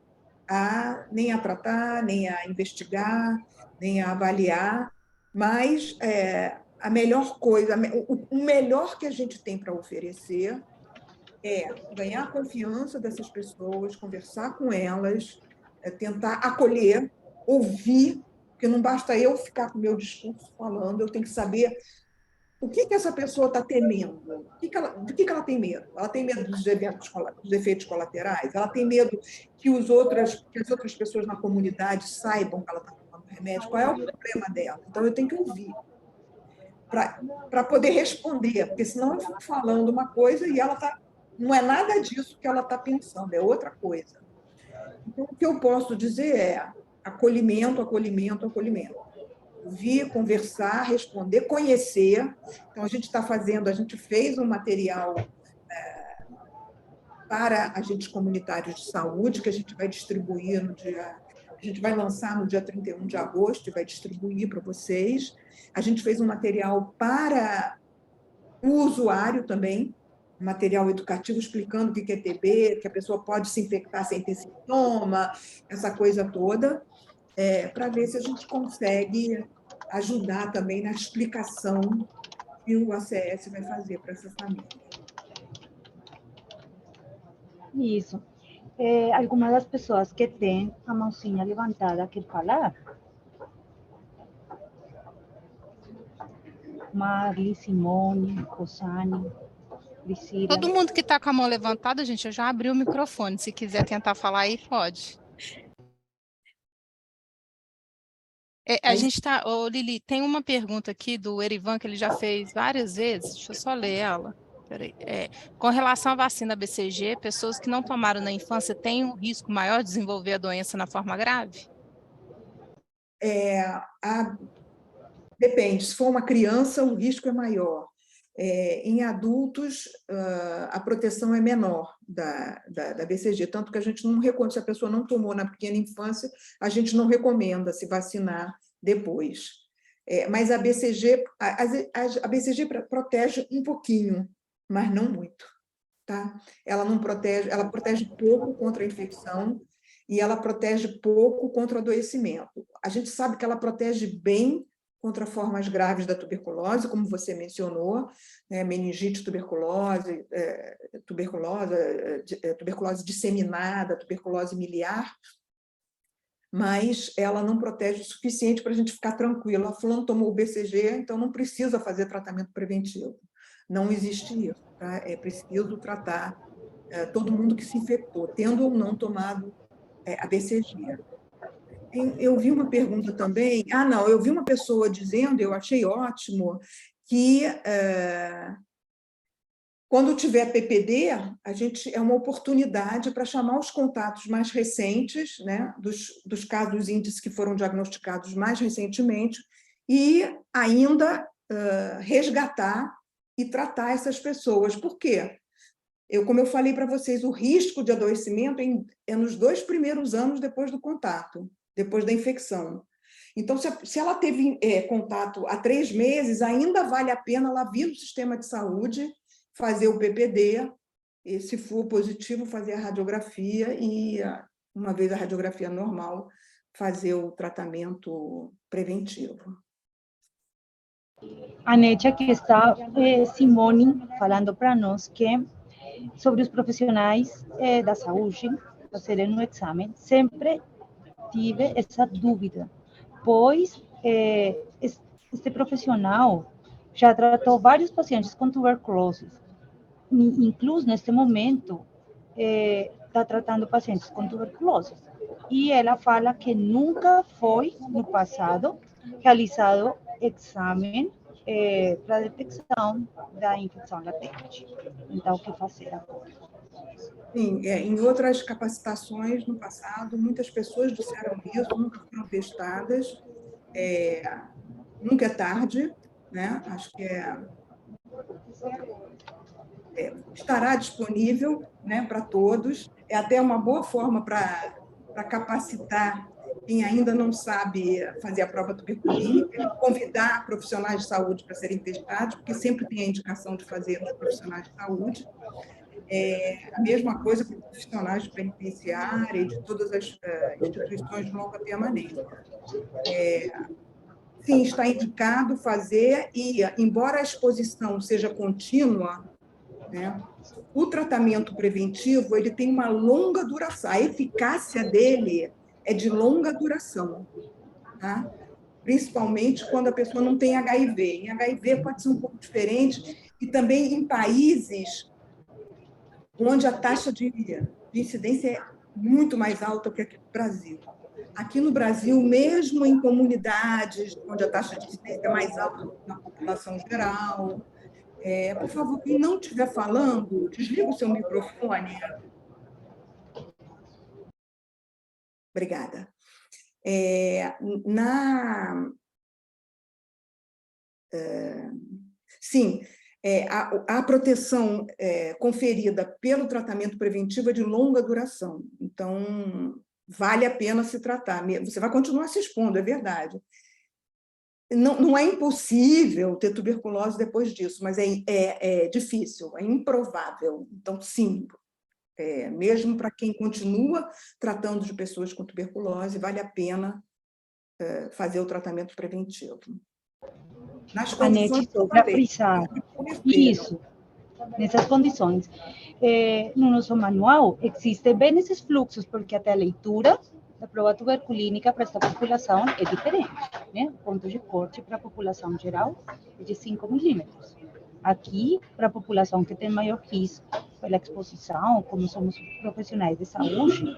nem a tratar, nem a investigar, nem a avaliar, mas a melhor coisa, o melhor que a gente tem para oferecer é ganhar a confiança dessas pessoas, conversar com elas, tentar acolher, ouvir, porque não basta eu ficar com o meu discurso falando, eu tenho que saber o que essa pessoa está temendo, do que ela tem medo. Ela tem medo dos efeitos colaterais, ela tem medo que as outras pessoas na comunidade saibam que ela está tomando remédio, qual é o problema dela. Então, eu tenho que ouvir para poder responder, porque senão eu fico falando uma coisa e ela não é nada disso que ela está pensando, é outra coisa. Então, o que eu posso dizer é acolhimento, acolhimento, acolhimento. Ouvir, conversar, responder, conhecer. Então, a gente fez um material para agentes comunitários de saúde, que a gente vai distribuir a gente vai lançar no dia 31 de agosto e vai distribuir para vocês. A gente fez um material para o usuário também, material educativo explicando o que é TB, que a pessoa pode se infectar sem ter sintoma, essa coisa toda, para ver se a gente consegue ajudar também na explicação que o ACS vai fazer para essas famílias. Isso. Algumas das pessoas que têm a mãozinha levantada quer falar? Marli, Simone, Rosane, Priscila. Todo mundo que está com a mão levantada, gente, eu já abri o microfone. Se quiser tentar falar aí, pode. A gente está... Lili, tem uma pergunta aqui do Erivan, que ele já fez várias vezes. Deixa eu só ler ela. Peraí. Com relação à vacina BCG, pessoas que não tomaram na infância têm um risco maior de desenvolver a doença na forma grave? Depende. Se for uma criança, o risco é maior. Em adultos, a proteção é menor da BCG, tanto que a gente não recomenda, se a pessoa não tomou na pequena infância, a gente não recomenda se vacinar depois. Mas a BCG protege um pouquinho, mas não muito. Tá? Ela não protege, ela protege pouco contra a infecção e ela protege pouco contra o adoecimento. A gente sabe que ela protege bem contra formas graves da tuberculose, como você mencionou, né? Meningite, tuberculose disseminada, tuberculose miliar, mas ela não protege o suficiente para a gente ficar tranquila. A fulano tomou o BCG, então não precisa fazer tratamento preventivo. Não existe isso. Tá? É preciso tratar todo mundo que se infectou, tendo ou não tomado a BCG. Eu vi uma pergunta também, eu vi uma pessoa dizendo, eu achei ótimo, que Quando tiver PPD, é uma oportunidade para chamar os contatos mais recentes, né, dos casos índice que foram diagnosticados mais recentemente, e ainda resgatar e tratar essas pessoas. Por quê? Como eu falei para vocês, o risco de adoecimento é nos 2 primeiros anos depois do contato, depois da infecção. Então, se ela teve contato há 3 meses, ainda vale a pena ela vir no sistema de saúde, fazer o PPD, e, se for positivo, fazer a radiografia e, uma vez a radiografia normal, fazer o tratamento preventivo. Anete, aqui está Simone falando para nós que sobre os profissionais da saúde fazerem um exame, sempre tive essa dúvida, pois este profissional já tratou vários pacientes com tuberculose, incluso neste momento está tratando pacientes com tuberculose, e ela fala que nunca foi no passado realizado exame para detecção da infecção latente. Então, o que fazer agora? Sim, em outras capacitações no passado, muitas pessoas disseram isso, nunca foram testadas, nunca é tarde, né? Acho que estará disponível, né, para todos, é até uma boa forma para capacitar quem ainda não sabe fazer a prova tuberculínica, convidar profissionais de saúde para serem testados, porque sempre tem a indicação de fazer nos profissionais de saúde. A mesma coisa para os profissionais de penitenciária e de todas as instituições de longa permanência. Sim, está indicado fazer, e, embora a exposição seja contínua, né, o tratamento preventivo ele tem uma longa duração, a eficácia dele é de longa duração, tá? Principalmente quando a pessoa não tem HIV. Em HIV pode ser um pouco diferente, e também em países onde a taxa de incidência é muito mais alta que aqui no Brasil. Aqui no Brasil, mesmo em comunidades onde a taxa de incidência é mais alta do que na população geral, por favor, quem não estiver falando, desliga o seu microfone. Obrigada. Sim, a proteção conferida pelo tratamento preventivo é de longa duração. Então, vale a pena se tratar. Você vai continuar se expondo, é verdade. Não é impossível ter tuberculose depois disso, mas é difícil, é improvável. Então, sim, mesmo para quem continua tratando de pessoas com tuberculose, vale a pena fazer o tratamento preventivo. Nas condições que eu falei. Isso, nessas condições. No nosso manual existem bem esses fluxos, porque até a leitura da prova tuberculínica para esta população é diferente, né? O ponto de corte para a população geral é de 5 milímetros. Aqui, para a população que tem maior risco pela exposição, como somos profissionais de saúde,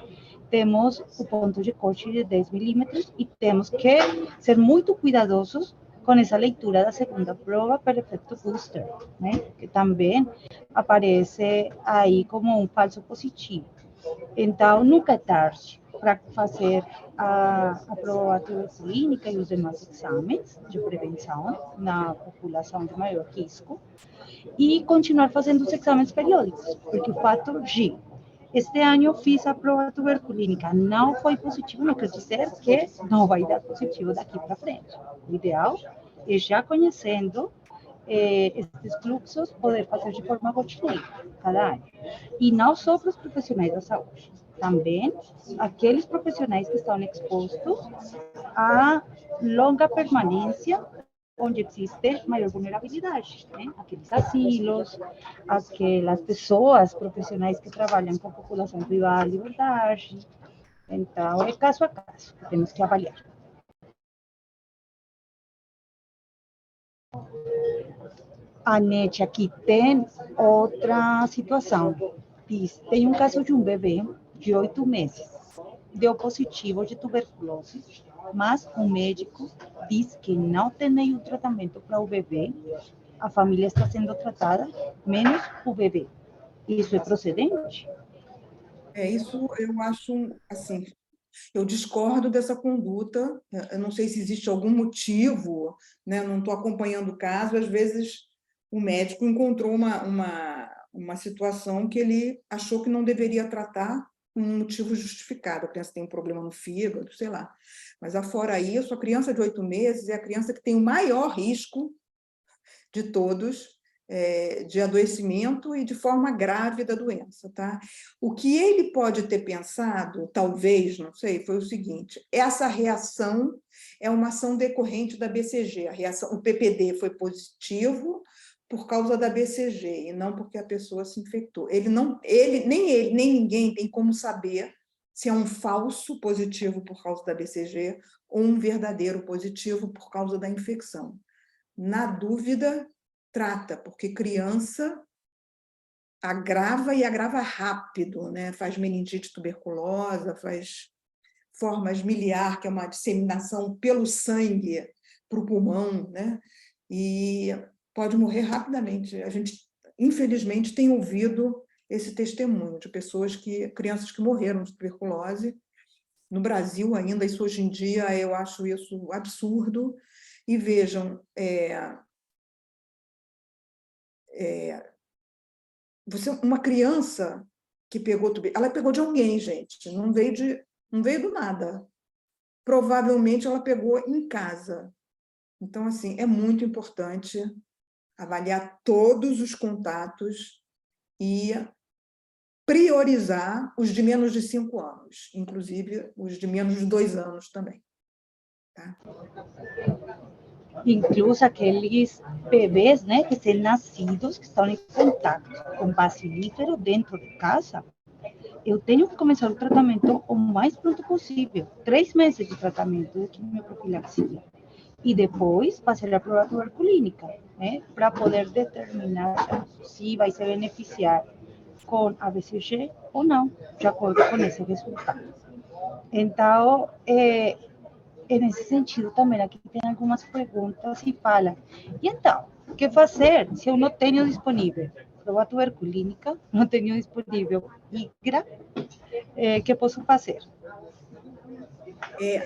temos o ponto de corte de 10 milímetros e temos que ser muito cuidadosos com essa leitura da segunda prova para efeito booster, né? Que também aparece aí como um falso positivo. Então, nunca é tarde para fazer a prova tuberculínica e os demais exames de prevenção na população de maior risco e continuar fazendo os exames periódicos, porque o fato de este ano fiz a prova tuberculínica, não foi positivo, não quer dizer que não vai dar positivo daqui para frente. O ideal é, já conhecendo estes fluxos, poder fazer de forma rotineira, cada ano. E não só para os profissionais da saúde, também aqueles profissionais que estão expostos a longa permanência, onde existe maior vulnerabilidade, né? Aqueles asilos, aquelas pessoas profissionais que trabalham com a população privada de liberdade. Então, é caso a caso que temos que avaliar. Anete, aqui tem outra situação. Tem um caso de um bebê de 8 meses, deu positivo de tuberculose, mas o médico diz que não tem nenhum tratamento para o bebê a família está sendo tratada, menos o bebê. Isso é procedente? Isso eu acho, assim, eu discordo dessa conduta. Eu não sei se existe algum motivo, né? Não estou acompanhando o caso. Às vezes, o médico encontrou uma situação que ele achou que não deveria tratar com um motivo justificado. A criança tem um problema no fígado, sei lá. Mas, afora isso, a criança de 8 meses é a criança que tem o maior risco de todos, de adoecimento e de forma grave da doença, tá? O que ele pode ter pensado, talvez, não sei, foi o seguinte: essa reação é uma ação decorrente da BCG, o PPD foi positivo por causa da BCG e não porque a pessoa se infectou. Nem ninguém tem como saber se é um falso positivo por causa da BCG ou um verdadeiro positivo por causa da infecção. Na dúvida, trata, porque criança agrava e agrava rápido, né? Faz meningite tuberculosa, faz formas miliar, que é uma disseminação pelo sangue para o pulmão, né? E pode morrer rapidamente. A gente, infelizmente, tem ouvido esse testemunho de crianças que morreram de tuberculose. No Brasil ainda, isso hoje em dia, eu acho isso absurdo. E vejam, uma criança que pegou tuberculose, ela pegou de alguém, gente, não veio do nada. Provavelmente ela pegou em casa. Então, assim, é muito importante avaliar todos os contatos e priorizar os de menos de 5 anos, inclusive os de menos de 2 anos também. Tá? Incluso aqueles bebês, né, que são nascidos, que estão em contato com bacilífero dentro de casa, eu tenho que começar o tratamento o mais pronto possível, 3 meses de tratamento de quimioprofilaxia. E depois fazer a prova tuberculínica, né, para poder determinar se vai se beneficiar com a BCG ou não, de acordo com esse resultado. Então, nesse sentido também, aqui tem algumas perguntas e fala, e então, o que fazer se eu não tenho disponível prova tuberculínica, não tenho disponível IGRA, que posso fazer?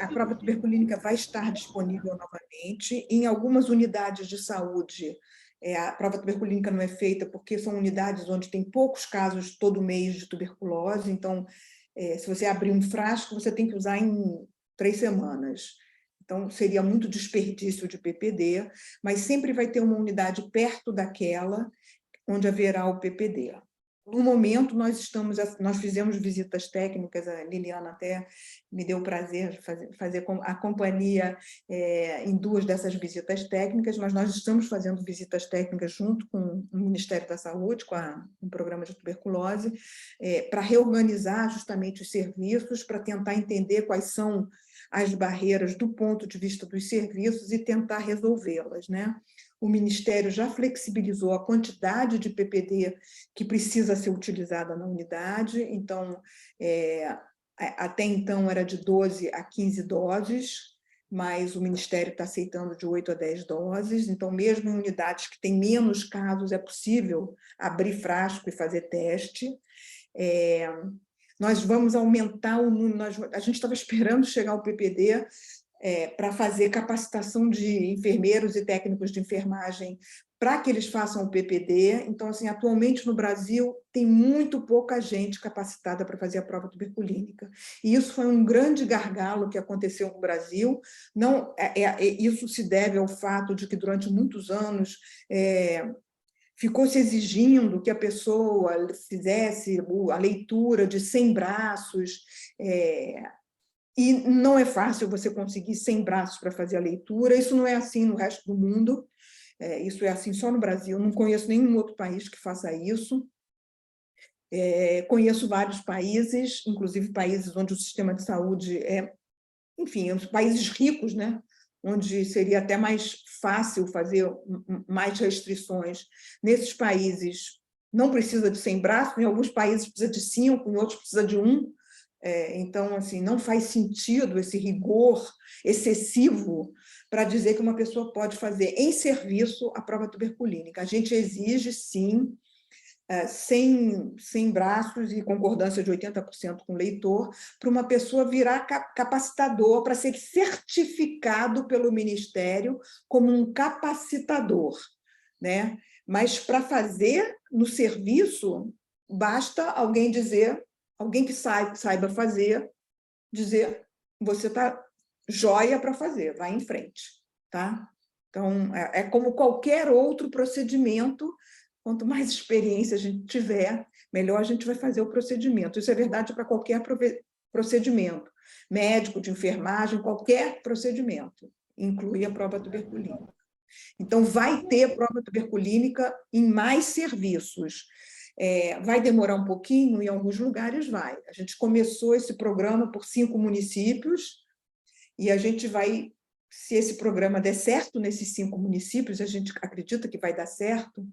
A prova tuberculínica vai estar disponível novamente. Em algumas unidades de saúde, a prova tuberculínica não é feita porque são unidades onde tem poucos casos todo mês de tuberculose. Então, se você abrir um frasco, você tem que usar em 3 semanas. Então, seria muito desperdício de PPD, mas sempre vai ter uma unidade perto daquela onde haverá o PPD. No momento, nós fizemos visitas técnicas, a Liliana até me deu o prazer de fazer a companhia em 2 dessas visitas técnicas, mas nós estamos fazendo visitas técnicas junto com o Ministério da Saúde, com o programa de tuberculose, para reorganizar justamente os serviços, para tentar entender quais são as barreiras do ponto de vista dos serviços e tentar resolvê-las, né? O Ministério já flexibilizou a quantidade de PPD que precisa ser utilizada na unidade, então, até então era de 12 a 15 doses, mas o Ministério está aceitando de 8 a 10 doses, então, mesmo em unidades que têm menos casos, é possível abrir frasco e fazer teste. Nós vamos aumentar o número, a gente estava esperando chegar ao PPD, para fazer capacitação de enfermeiros e técnicos de enfermagem para que eles façam o PPD. Então, assim, atualmente no Brasil tem muito pouca gente capacitada para fazer a prova tuberculínica. E isso foi um grande gargalo que aconteceu no Brasil. Não, isso se deve ao fato de que durante muitos anos ficou se exigindo que a pessoa fizesse a leitura de 100 braços, e não é fácil você conseguir 100 braços para fazer a leitura. Isso não é assim no resto do mundo, isso é assim só no Brasil. Não conheço nenhum outro país que faça isso. Conheço vários países, inclusive países onde o sistema de saúde enfim, países ricos, né? Onde seria até mais fácil fazer mais restrições. Nesses países não precisa de 100 braços, em alguns países precisa de 5, em outros precisa de 1. Então, assim, não faz sentido esse rigor excessivo para dizer que uma pessoa pode fazer em serviço a prova tuberculínica. A gente exige, sim, sem braços e concordância de 80% com o leitor, para uma pessoa virar capacitador, para ser certificado pelo Ministério como um capacitador, né? Mas para fazer no serviço, basta alguém dizer, alguém que saiba fazer, dizer, você está joia para fazer, vai em frente, tá? Então, é como qualquer outro procedimento. Quanto mais experiência a gente tiver, melhor a gente vai fazer o procedimento. Isso é verdade para qualquer procedimento, médico, de enfermagem, qualquer procedimento, inclui a prova tuberculínica. Então, vai ter prova tuberculínica em mais serviços. Vai demorar um pouquinho, em alguns lugares vai. A gente começou esse programa por 5 municípios, e a gente vai, se esse programa der certo nesses 5 municípios, a gente acredita que vai dar certo,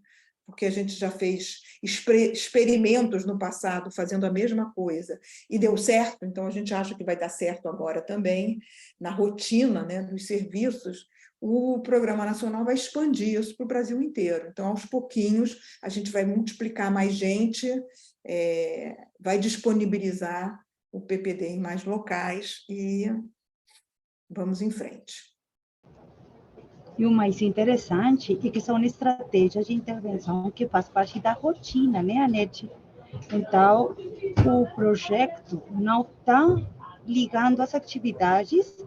porque a gente já fez experimentos no passado fazendo a mesma coisa e deu certo, então a gente acha que vai dar certo agora também, na rotina, né, dos serviços. O Programa Nacional vai expandir isso para o Brasil inteiro. Então, aos pouquinhos, a gente vai multiplicar mais gente, vai disponibilizar o PPD em mais locais e vamos em frente. E o mais interessante é que são estratégias de intervenção que faz parte da rotina, né, Anete? Então, o projeto não está ligando as atividades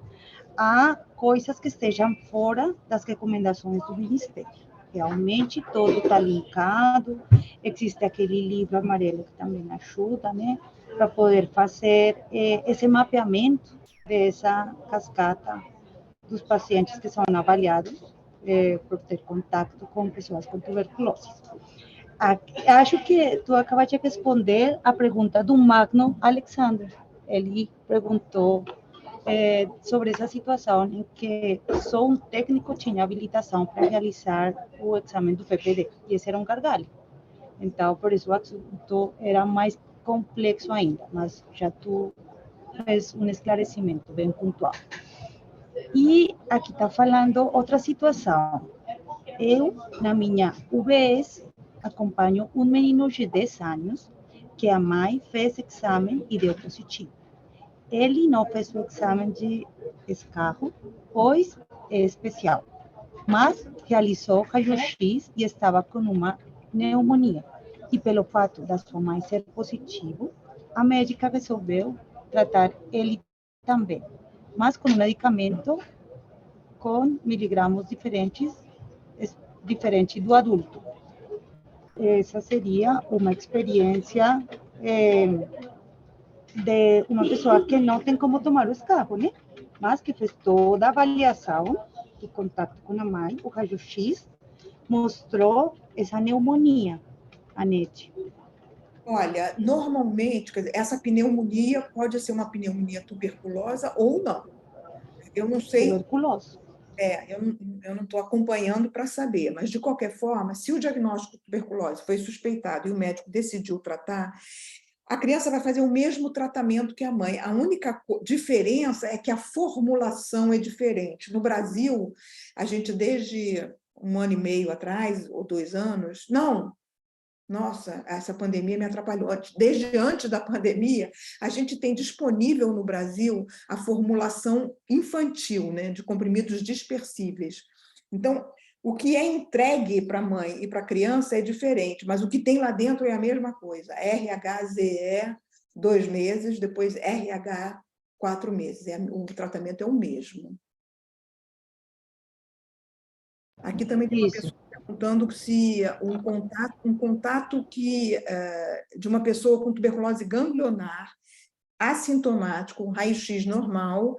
a coisas que estejam fora das recomendações do Ministério. Realmente, todo está linkado, existe aquele livro amarelo que também ajuda, né, para poder fazer esse mapeamento dessa cascata dos pacientes que são avaliados por ter contato com pessoas com tuberculose. Acho que tu acabas de responder a pergunta do Magno Alexander. Ele perguntou sobre essa situação em que só um técnico tinha habilitação para realizar o exame do PPD, e esse era um gargalo. Então, por isso o assunto era mais complexo ainda, mas já tu fez um esclarecimento bem pontual. E aqui está falando outra situação. Eu, na minha UBS, acompanho um menino de 10 anos que a mãe fez exame e deu positivo. Ele não fez o exame de escarro, pois é especial, mas realizou raio-x e estava com uma pneumonia. E pelo fato da sua mãe ser positivo, a médica resolveu tratar ele também, mas com um medicamento com miligramas diferente do adulto. Essa seria uma experiência de uma pessoa que não tem como tomar o escarro, né? Mas que fez toda a avaliação do contato com a mãe, o raio-x mostrou essa pneumonia, Anete. Olha, normalmente, quer dizer, essa pneumonia pode ser uma pneumonia tuberculosa ou não. Eu não sei. Tuberculose. Eu não estou acompanhando para saber, mas, de qualquer forma, se o diagnóstico de tuberculose foi suspeitado e o médico decidiu tratar, a criança vai fazer o mesmo tratamento que a mãe. A única diferença é que a formulação é diferente. No Brasil, a gente, desde 1 ano e meio atrás, ou 2 anos, nossa, essa pandemia me atrapalhou. Desde antes da pandemia, a gente tem disponível no Brasil a formulação infantil, né, de comprimidos dispersíveis. Então, o que é entregue para a mãe e para a criança é diferente, mas o que tem lá dentro é a mesma coisa. RHZE, 2 meses, depois RH, 4 meses. O tratamento é o mesmo. Aqui também tem uma pessoa perguntando se um contato de uma pessoa com tuberculose ganglionar, assintomático, um raio-x normal,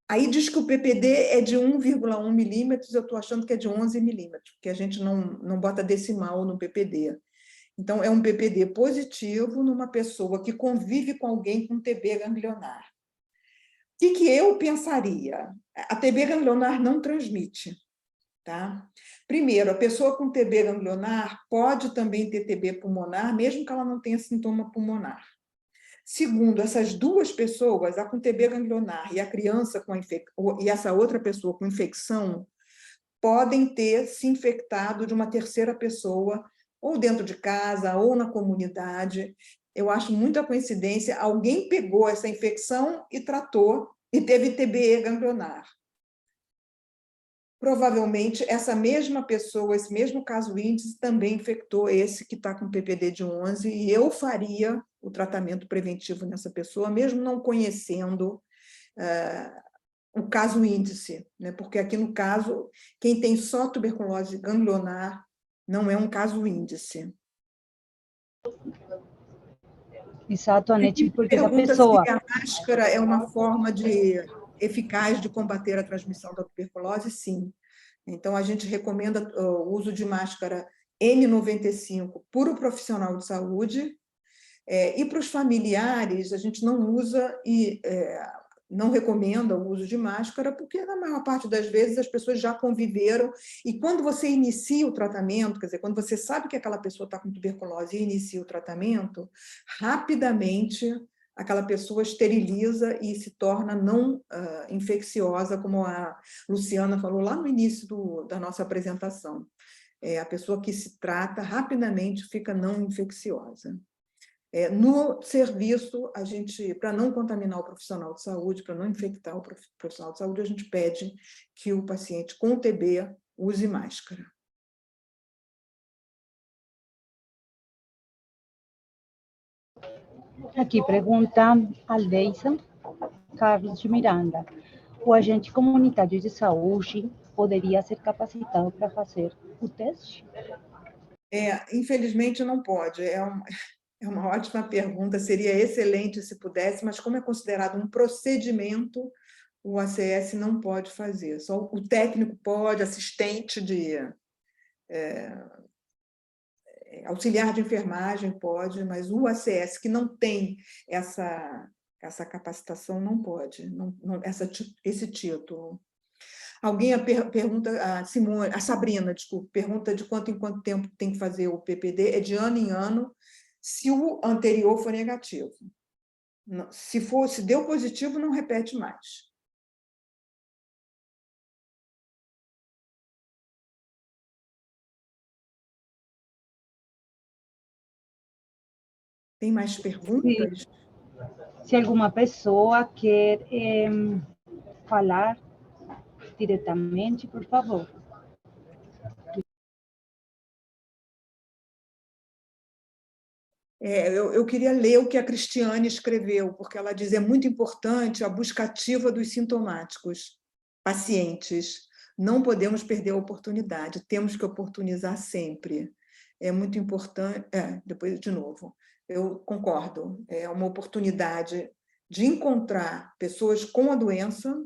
aí diz que o PPD é de 1,1 milímetros, eu estou achando que é de 11 milímetros, porque a gente não bota decimal no PPD. Então, é um PPD positivo numa pessoa que convive com alguém com TB ganglionar. O que eu pensaria? A TB ganglionar não transmite. Tá? Primeiro, a pessoa com TB ganglionar pode também ter TB pulmonar, mesmo que ela não tenha sintoma pulmonar. Segundo, essas duas pessoas, a com TB ganglionar e a criança com e essa outra pessoa com infecção, podem ter se infectado de uma terceira pessoa, ou dentro de casa, ou na comunidade. Eu acho muita coincidência, alguém pegou essa infecção e tratou, e teve TB ganglionar. Provavelmente, essa mesma pessoa, esse mesmo caso índice, também infectou esse que está com PPD de 11, e eu faria o tratamento preventivo nessa pessoa, mesmo não conhecendo o caso índice, né? Porque aqui no caso, quem tem só tuberculose ganglionar não é um caso índice. Exato, Anete, porque essa Pergunta pessoa... se a máscara é uma forma eficaz de combater a transmissão da tuberculose, sim. Então, a gente recomenda o uso de máscara N95 por um profissional de saúde, e para os familiares, a gente não usa e não recomenda o uso de máscara, porque, na maior parte das vezes, as pessoas já conviveram, e quando você inicia o tratamento, quer dizer, quando você sabe que aquela pessoa está com tuberculose e inicia o tratamento, rapidamente aquela pessoa esteriliza e se torna não infecciosa, como a Luciana falou lá no início da nossa apresentação. A pessoa que se trata rapidamente fica não infecciosa. No serviço, a gente, para não contaminar o profissional de saúde, para não infectar o profissional de saúde, a gente pede que o paciente com TB use máscara. Aqui pergunta a Leisa Carlos de Miranda. O agente comunitário de saúde poderia ser capacitado para fazer o teste? Infelizmente, não pode. É uma ótima pergunta, seria excelente se pudesse, mas como é considerado um procedimento, o ACS não pode fazer. Só o técnico pode, assistente de... auxiliar de enfermagem pode, mas o ACS, que não tem essa capacitação, não pode, esse título. Alguém pergunta, a Sabrina, desculpa, pergunta de quanto em quanto tempo tem que fazer o PPD, é de ano em ano, se o anterior for negativo. Se deu positivo, não repete mais. Tem mais perguntas? Se alguma pessoa quer falar diretamente, por favor. Eu queria ler o que a Cristiane escreveu, porque ela diz que é muito importante a busca ativa dos sintomáticos, pacientes. Não podemos perder a oportunidade, temos que oportunizar sempre. É muito importante... depois, de novo, eu concordo. É uma oportunidade de encontrar pessoas com a doença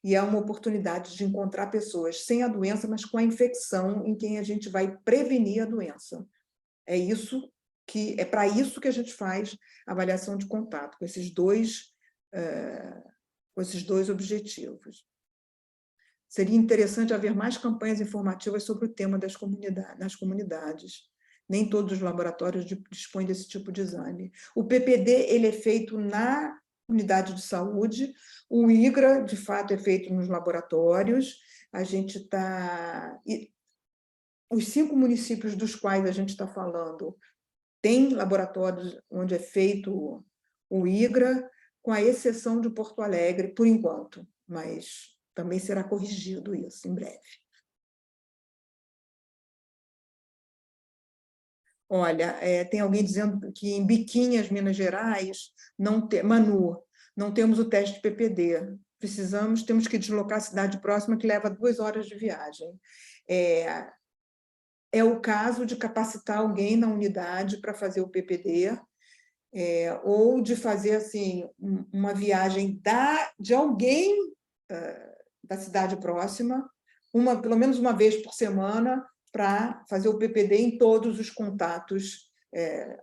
e é uma oportunidade de encontrar pessoas sem a doença, mas com a infecção, em quem a gente vai prevenir a doença. É para isso que a gente faz a avaliação de contato, com esses dois objetivos. Seria interessante haver mais campanhas informativas sobre o tema nas comunidades. Nem todos os laboratórios dispõem desse tipo de exame. O PPD ele é feito na unidade de saúde, o IGRA, de fato, é feito nos laboratórios. A gente está... Os 5 municípios dos quais a gente está falando tem laboratórios onde é feito o IGRA, com a exceção de Porto Alegre, por enquanto, mas também será corrigido isso em breve. Olha, tem alguém dizendo que em Biquinhas, Minas Gerais, Manu, não temos o teste de PPD. Temos que deslocar a cidade próxima, que leva 2 horas de viagem. É o caso de capacitar alguém na unidade para fazer o PPD, ou de fazer assim, uma viagem de alguém da cidade próxima, pelo menos uma vez por semana, para fazer o PPD em todos os contatos,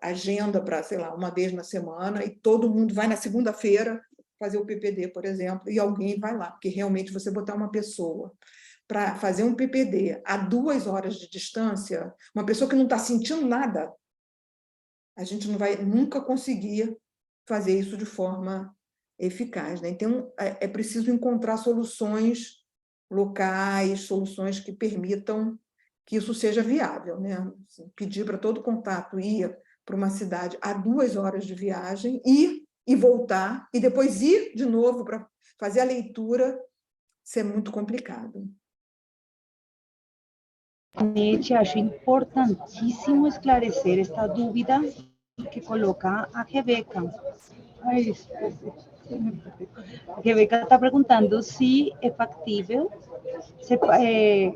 agenda para, sei lá, uma vez na semana, e todo mundo vai na segunda-feira fazer o PPD, por exemplo, e alguém vai lá, porque realmente você botar uma pessoa para fazer um PPD a 2 horas de distância, uma pessoa que não está sentindo nada, a gente não vai nunca conseguir fazer isso de forma eficaz, né? Então, é preciso encontrar soluções locais, soluções que permitam que isso seja viável, né? Assim, pedir para todo contato ir para uma cidade a 2 horas de viagem, ir e voltar, e depois ir de novo para fazer a leitura, isso é muito complicado. Nete, acho importantíssimo esclarecer esta dúvida que coloca a Rebeca. Ai, a Rebeca está perguntando se é factível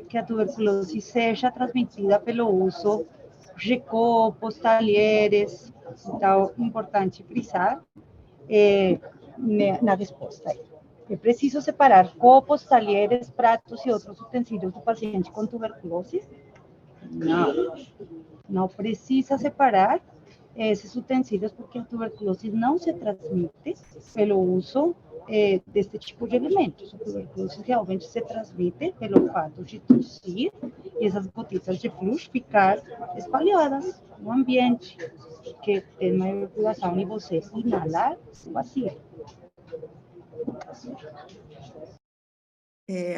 que a tuberculose seja transmitida pelo uso de copos, talheres. Então, importante frisar na resposta. É preciso separar copos, talheres, pratos e outros utensílios do paciente com tuberculose? Não, não precisa separar esses utensílios porque a tuberculose não se transmite pelo uso deste tipo de alimentos. A tuberculose realmente se transmite pelo fato de tossir e essas gotitas de fluxo ficar espalhadas no ambiente, que tem maior população e você inalar o vazio.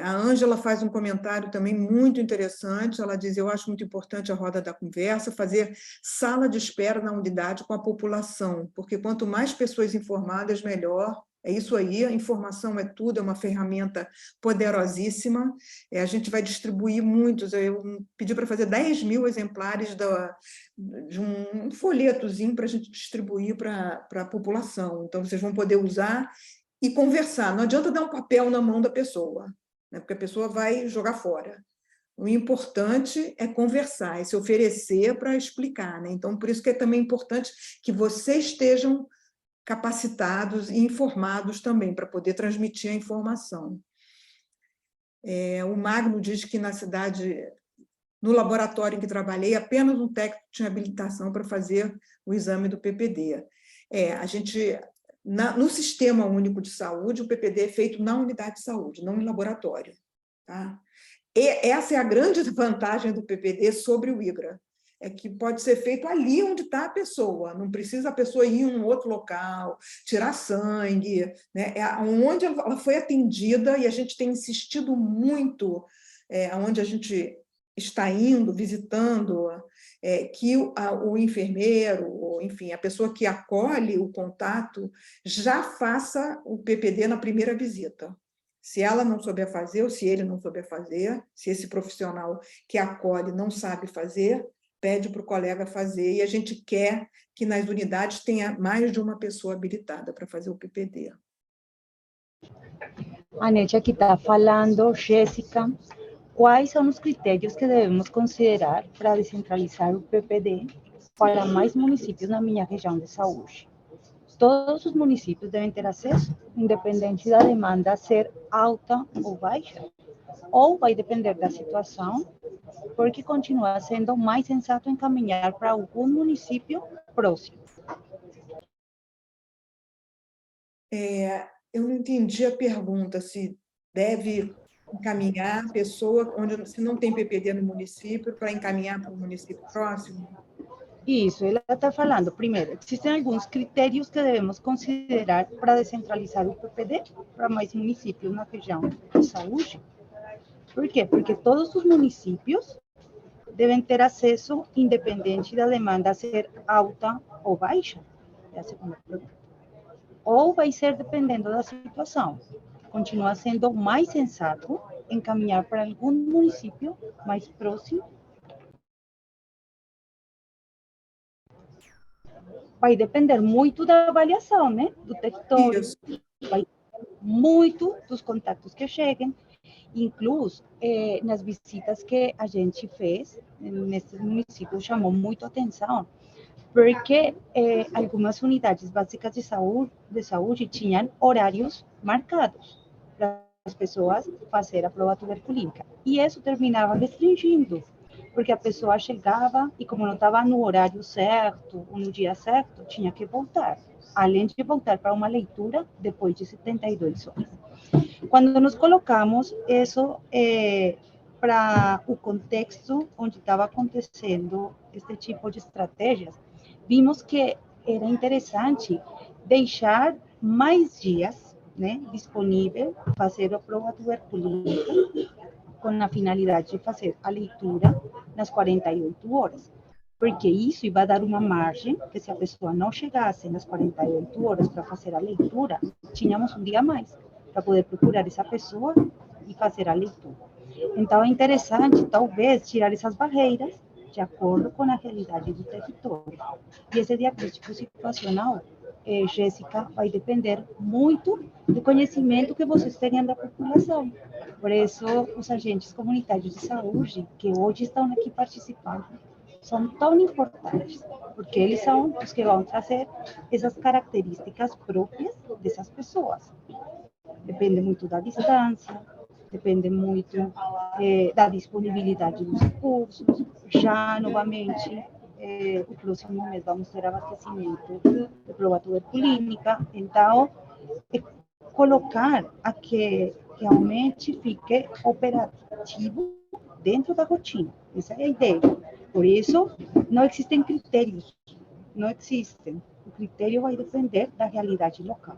A Ângela faz um comentário também muito interessante, ela diz, eu acho muito importante a roda da conversa, fazer sala de espera na unidade com a população, porque quanto mais pessoas informadas, melhor. É isso aí, a informação é tudo, é uma ferramenta poderosíssima, a gente vai distribuir muitos, eu pedi para fazer 10.000 exemplares de um folhetozinho para a gente distribuir para a população, então vocês vão poder usar e conversar, não adianta dar um papel na mão da pessoa, né, porque a pessoa vai jogar fora. O importante é conversar, é se oferecer para explicar, né? Então, por isso que é também importante que vocês estejam capacitados e informados também, para poder transmitir a informação. O Magno diz que na cidade, no laboratório em que trabalhei, apenas um técnico tinha habilitação para fazer o exame do PPD. A gente... No Sistema Único de Saúde, o PPD é feito na unidade de saúde, não em laboratório. Tá? E essa é a grande vantagem do PPD sobre o IGRA, é que pode ser feito ali onde está a pessoa, não precisa a pessoa ir em um outro local, tirar sangue, né? É onde ela foi atendida, e a gente tem insistido muito, onde a gente está indo, visitando, que o enfermeiro, ou, enfim, a pessoa que acolhe o contato, já faça o PPD na primeira visita. Se ela não souber fazer, ou se ele não souber fazer, se esse profissional que acolhe não sabe fazer, pede para o colega fazer, e a gente quer que nas unidades tenha mais de uma pessoa habilitada para fazer o PPD. A Nete aqui está falando, Jéssica, quais são os critérios que devemos considerar para descentralizar o PPD para mais municípios na minha região de saúde? Todos os municípios devem ter acesso, independente da demanda ser alta ou baixa? Ou vai depender da situação, porque continua sendo mais sensato encaminhar para algum município próximo? Eu não entendi a pergunta, se deve encaminhar a pessoa, se não tem PPD no município, para encaminhar para o município próximo? Isso, ela está falando, primeiro, existem alguns critérios que devemos considerar para descentralizar o PPD para mais municípios na região de saúde. Por quê? Porque todos os municípios devem ter acesso independente da demanda ser alta ou baixa. É a segunda pergunta. Ou vai ser dependendo da situação. Continua sendo mais sensato encaminhar para algum município mais próximo. Vai depender muito da avaliação, né? Do território. Isso. Vai depender muito dos contatos que cheguem. Incluso, nas visitas que a gente fez, nesses municípios, chamou muito atenção, porque algumas unidades básicas de saúde tinham horários marcados para as pessoas fazer a prova tuberculínica. E isso terminava restringindo, porque a pessoa chegava e, como não estava no horário certo, ou no dia certo, tinha que voltar. Além de voltar para uma leitura depois de 72 horas. Quando nos colocamos isso para o contexto onde estava acontecendo este tipo de estratégias, vimos que era interessante deixar mais dias, né, disponível, fazer a prova tuberculínica, com a finalidade de fazer a leitura nas 48 horas. Porque isso vai dar uma margem, que se a pessoa não chegasse nas 48 horas para fazer a leitura, tínhamos um dia a mais, para poder procurar essa pessoa e fazer a leitura. Então, é interessante, talvez, tirar essas barreiras de acordo com a realidade do território. E esse diagnóstico situacional, Jéssica, vai depender muito do conhecimento que vocês tenham da população. Por isso, os agentes comunitários de saúde, que hoje estão aqui participando, são tão importantes, porque eles são os que vão trazer essas características próprias dessas pessoas. Depende muito da distância, depende muito da disponibilidade dos recursos. Já, novamente, o próximo mês vamos ter abastecimento de prova tuberculínica, então, colocar a que realmente fique operativo dentro da rotina. Essa é a ideia. Por isso, não existem critérios, não existem. O critério vai depender da realidade local.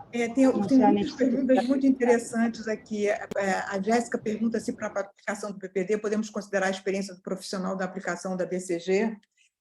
Tem muitas perguntas muito interessantes aqui. A Jéssica pergunta se, para a aplicação do PPD, podemos considerar a experiência do profissional da aplicação da BCG.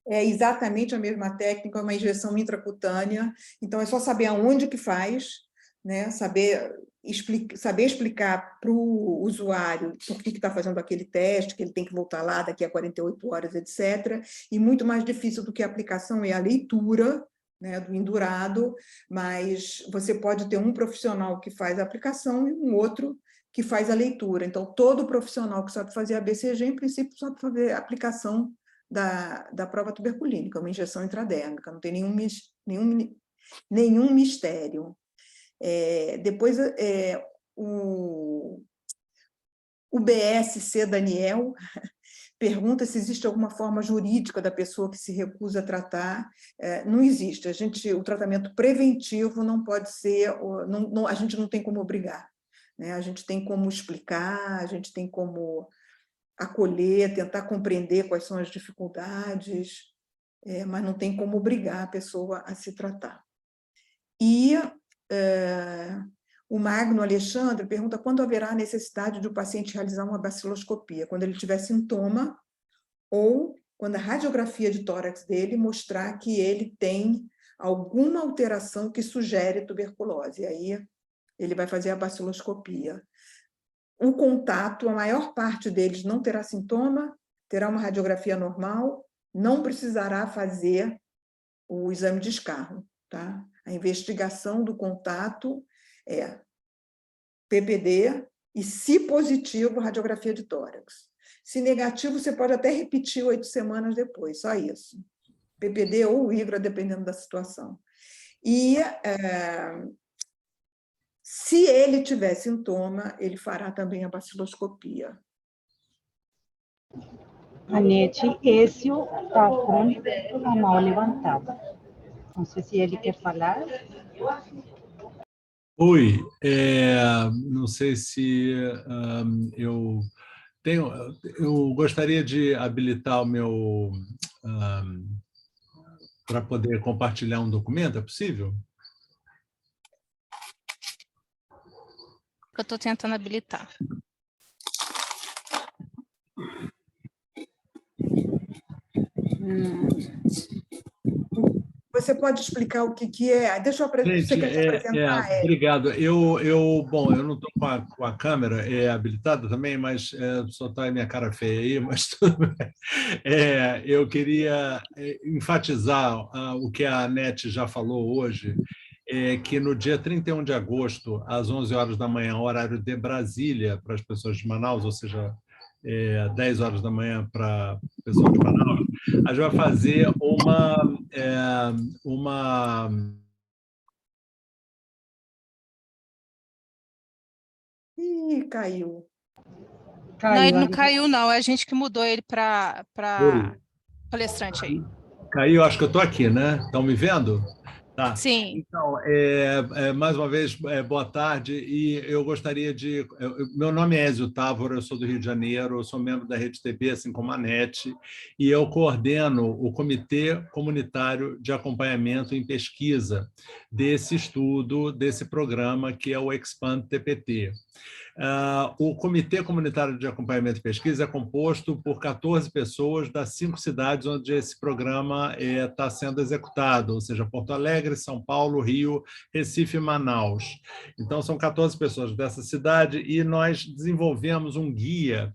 É exatamente a mesma técnica, uma injeção intracutânea. Então, é só saber aonde que faz, né? Saber explicar para o usuário por que está fazendo aquele teste, que ele tem que voltar lá daqui a 48 horas, etc. E muito mais difícil do que a aplicação é a leitura, né, do endurado, mas você pode ter um profissional que faz a aplicação e um outro que faz a leitura. Então, todo profissional que sabe fazer a BCG, em princípio, sabe fazer a aplicação da prova tuberculínica, uma injeção intradérmica, não tem nenhum mistério. Depois, o BSC Daniel pergunta se existe alguma forma jurídica da pessoa que se recusa a tratar. Não existe. O tratamento preventivo não pode ser, a gente não tem como obrigar, né? A gente tem como explicar, a gente tem como acolher, tentar compreender quais são as dificuldades, mas não tem como obrigar a pessoa a se tratar. E o Magno Alexandre pergunta quando haverá a necessidade de o paciente realizar uma baciloscopia, quando ele tiver sintoma ou quando a radiografia de tórax dele mostrar que ele tem alguma alteração que sugere tuberculose. E aí ele vai fazer a baciloscopia. O contato, a maior parte deles não terá sintoma, terá uma radiografia normal, não precisará fazer o exame de escarro, tá? A investigação do contato é PPD e, se positivo, radiografia de tórax. Se negativo, você pode até repetir 8 semanas depois, só isso. PPD ou IGRA, dependendo da situação. E se ele tiver sintoma, ele fará também a baciloscopia. Anete, esse está com a mão levantada. Não sei se ele quer falar. Oi, não sei se eu tenho. Eu gostaria de habilitar o meu para poder compartilhar um documento, é possível? Eu estou tentando habilitar. Você pode explicar o que é? Deixa eu apresentar. Gente, você quer se apresentar? obrigado. Bom, eu não estou com a câmera habilitada também, mas só está a minha cara feia aí, mas tudo bem. Eu queria enfatizar o que a Anete já falou hoje, que no dia 31 de agosto, às 11 horas da manhã, horário de Brasília, para as pessoas de Manaus, ou seja, 10 horas da manhã para o pessoal de Manaus, a gente vai fazer uma Ih, caiu. Não, ele não caiu, não. É a gente que mudou ele para palestrante aí. Caiu, acho que eu estou aqui, né? Estão me vendo? Tá. Sim. Então, mais uma vez, boa tarde, e eu gostaria de... Meu nome é Ézio Távora, eu sou do Rio de Janeiro, eu sou membro da Rede TB, assim como a NET, e eu coordeno o Comitê Comunitário de Acompanhamento em Pesquisa desse estudo, desse programa, que é o Expand TPT. O Comitê Comunitário de Acompanhamento e Pesquisa é composto por 14 pessoas das 5 cidades onde esse programa está sendo executado, ou seja, Porto Alegre, São Paulo, Rio, Recife e Manaus. Então, são 14 pessoas dessa cidade e nós desenvolvemos um guia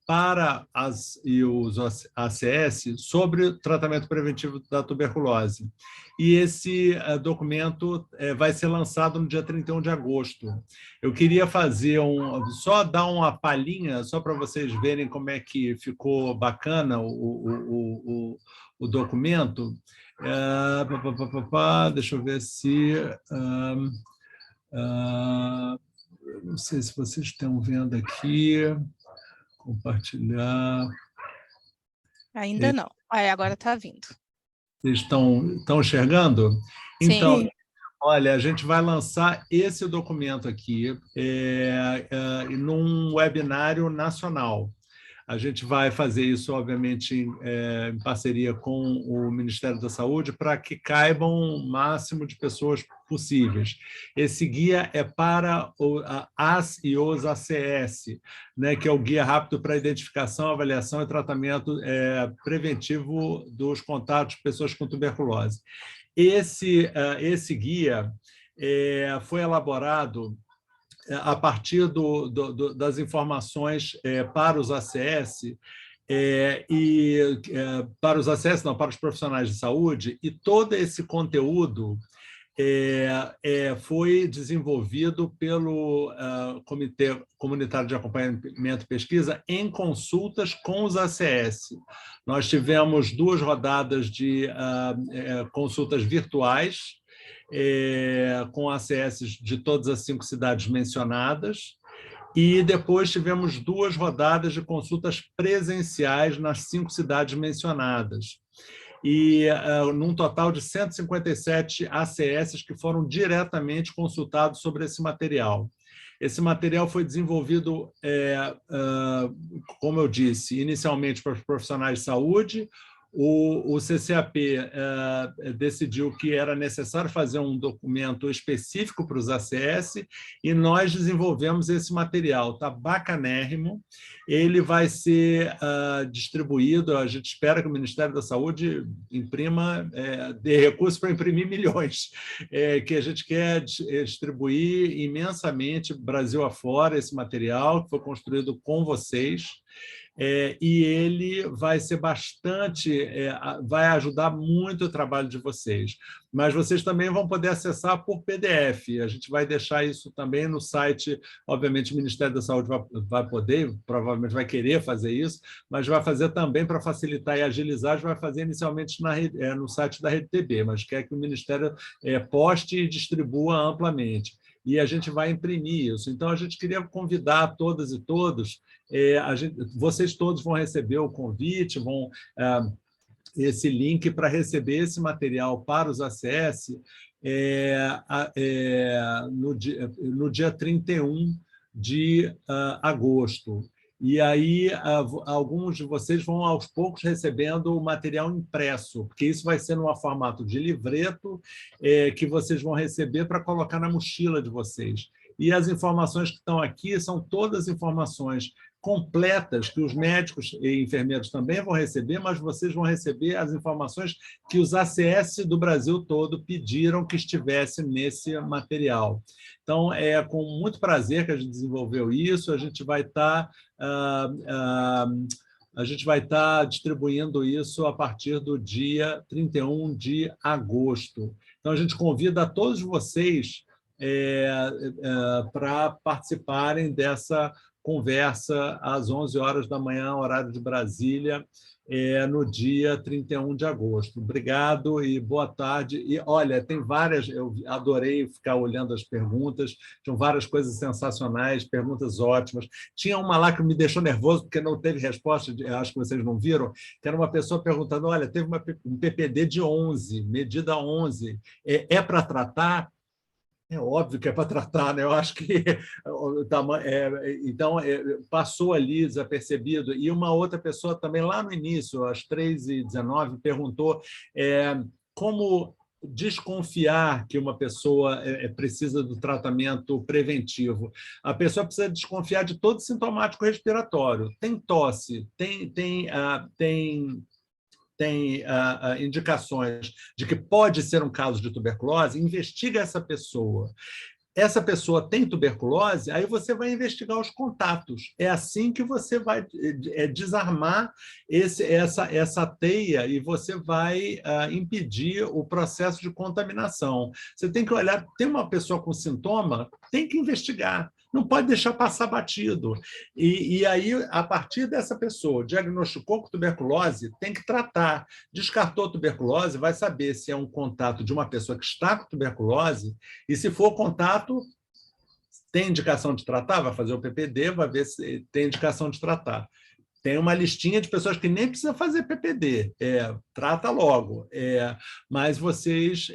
para as e os ACS sobre o tratamento preventivo da tuberculose. E esse documento vai ser lançado no dia 31 de agosto. Eu queria fazer só dar uma palhinha, só para vocês verem como é que ficou bacana o documento. Deixa eu ver se... não sei se vocês estão vendo aqui... Compartilhar. Ainda não. Agora está vindo. Vocês estão enxergando? Sim. Então, olha, a gente vai lançar esse documento aqui num webinário nacional. A gente vai fazer isso, obviamente, em parceria com o Ministério da Saúde, para que caibam o máximo de pessoas possíveis. Esse guia é para as e os ACS, né, que é o Guia Rápido para Identificação, Avaliação e Tratamento Preventivo dos Contatos de Pessoas com Tuberculose. Esse guia foi elaborado a partir das informações para os ACS, para os profissionais de saúde, e todo esse conteúdo foi desenvolvido pelo Comitê Comunitário de Acompanhamento e Pesquisa em consultas com os ACS. Nós tivemos 2 rodadas de consultas virtuais, com ACS de todas as 5 cidades mencionadas, e depois tivemos 2 rodadas de consultas presenciais nas 5 cidades mencionadas, e num total de 157 ACS que foram diretamente consultados sobre esse material. Esse material foi desenvolvido, como eu disse, inicialmente para os profissionais de saúde. O CCAP decidiu que era necessário fazer um documento específico para os ACS e nós desenvolvemos esse material. Está bacanérrimo. Ele vai ser distribuído, a gente espera que o Ministério da Saúde imprima, dê recursos para imprimir milhões, que a gente quer distribuir imensamente, Brasil afora, esse material que foi construído com vocês. E ele vai ser vai ajudar muito o trabalho de vocês. Mas vocês também vão poder acessar por PDF. A gente vai deixar isso também no site. Obviamente, o Ministério da Saúde vai poder, provavelmente vai querer fazer isso, mas vai fazer também para facilitar e agilizar, vai fazer inicialmente no site da Rede TB, mas quer que o Ministério poste e distribua amplamente. E a gente vai imprimir isso. Então, a gente queria convidar todas e todos, vocês todos vão receber o convite, esse link para receber esse material para os ACS no dia 31 de agosto. E aí, alguns de vocês vão, aos poucos, recebendo o material impresso, porque isso vai ser num formato de livreto que vocês vão receber para colocar na mochila de vocês. E as informações que estão aqui são todas informações completas que os médicos e enfermeiros também vão receber, mas vocês vão receber as informações que os ACS do Brasil todo pediram que estivesse nesse material. Então, é com muito prazer que a gente desenvolveu isso, a gente vai estar distribuindo isso a partir do dia 31 de agosto. Então, a gente convida a todos vocês para participarem dessa conversa às 11 horas da manhã, horário de Brasília, no dia 31 de agosto. Obrigado e boa tarde. E, olha, tem várias, eu adorei ficar olhando as perguntas, tinham várias coisas sensacionais, perguntas ótimas. Tinha uma lá que me deixou nervoso, porque não teve resposta, acho que vocês não viram, que era uma pessoa perguntando, olha, teve um PPD de 11, medida 11, é para tratar? É óbvio que é para tratar, né? Eu acho que então passou ali desapercebido. E uma outra pessoa também lá no início, às 3h19, perguntou como desconfiar que uma pessoa precisa do tratamento preventivo. A pessoa precisa desconfiar de todo sintomático respiratório. Tem tosse, tem indicações de que pode ser um caso de tuberculose, investiga essa pessoa. Essa pessoa tem tuberculose, aí você vai investigar os contatos. É assim que você vai desarmar essa teia e você vai impedir o processo de contaminação. Você tem que olhar, tem uma pessoa com sintoma, tem que investigar. Não pode deixar passar batido. E aí, a partir dessa pessoa, diagnosticou com tuberculose, tem que tratar. Descartou tuberculose, vai saber se é um contato de uma pessoa que está com tuberculose, e se for contato, tem indicação de tratar, vai fazer o PPD, vai ver se tem indicação de tratar. Tem uma listinha de pessoas que nem precisa fazer PPD, trata logo. Mas vocês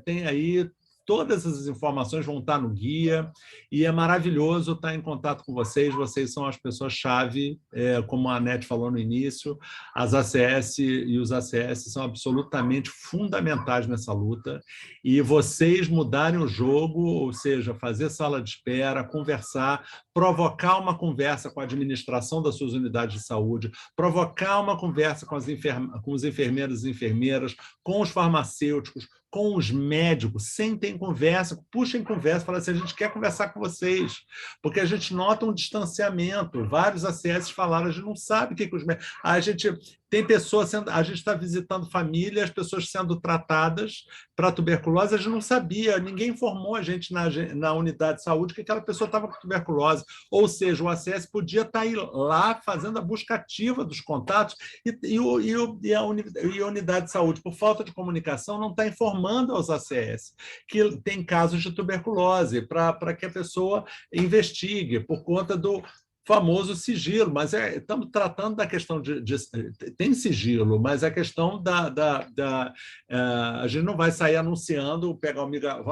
têm aí... Todas essas informações vão estar no guia e é maravilhoso estar em contato com vocês. Vocês são as pessoas-chave, como a Anete falou no início, as ACS e os ACS são absolutamente fundamentais nessa luta e vocês mudarem o jogo, ou seja, fazer sala de espera, conversar, provocar uma conversa com a administração das suas unidades de saúde, provocar uma conversa com os enfermeiros e enfermeiras, com os farmacêuticos, com os médicos, sentem conversa, puxem conversa, falem assim, a gente quer conversar com vocês, porque a gente nota um distanciamento. Vários ACS falaram, a gente não sabe o que os médicos... A gente tem pessoas sendo... A gente está visitando família, as pessoas sendo tratadas para tuberculose, a gente não sabia, ninguém informou a gente na unidade de saúde que aquela pessoa estava com tuberculose. Ou seja, o ACS podia estar aí lá fazendo a busca ativa dos contatos e a unidade de saúde, por falta de comunicação, não está informando aos ACS que tem casos de tuberculose para que a pessoa investigue por conta do famoso sigilo, mas estamos tratando da questão tem sigilo, mas a questão a gente não vai sair anunciando, pegar o miga,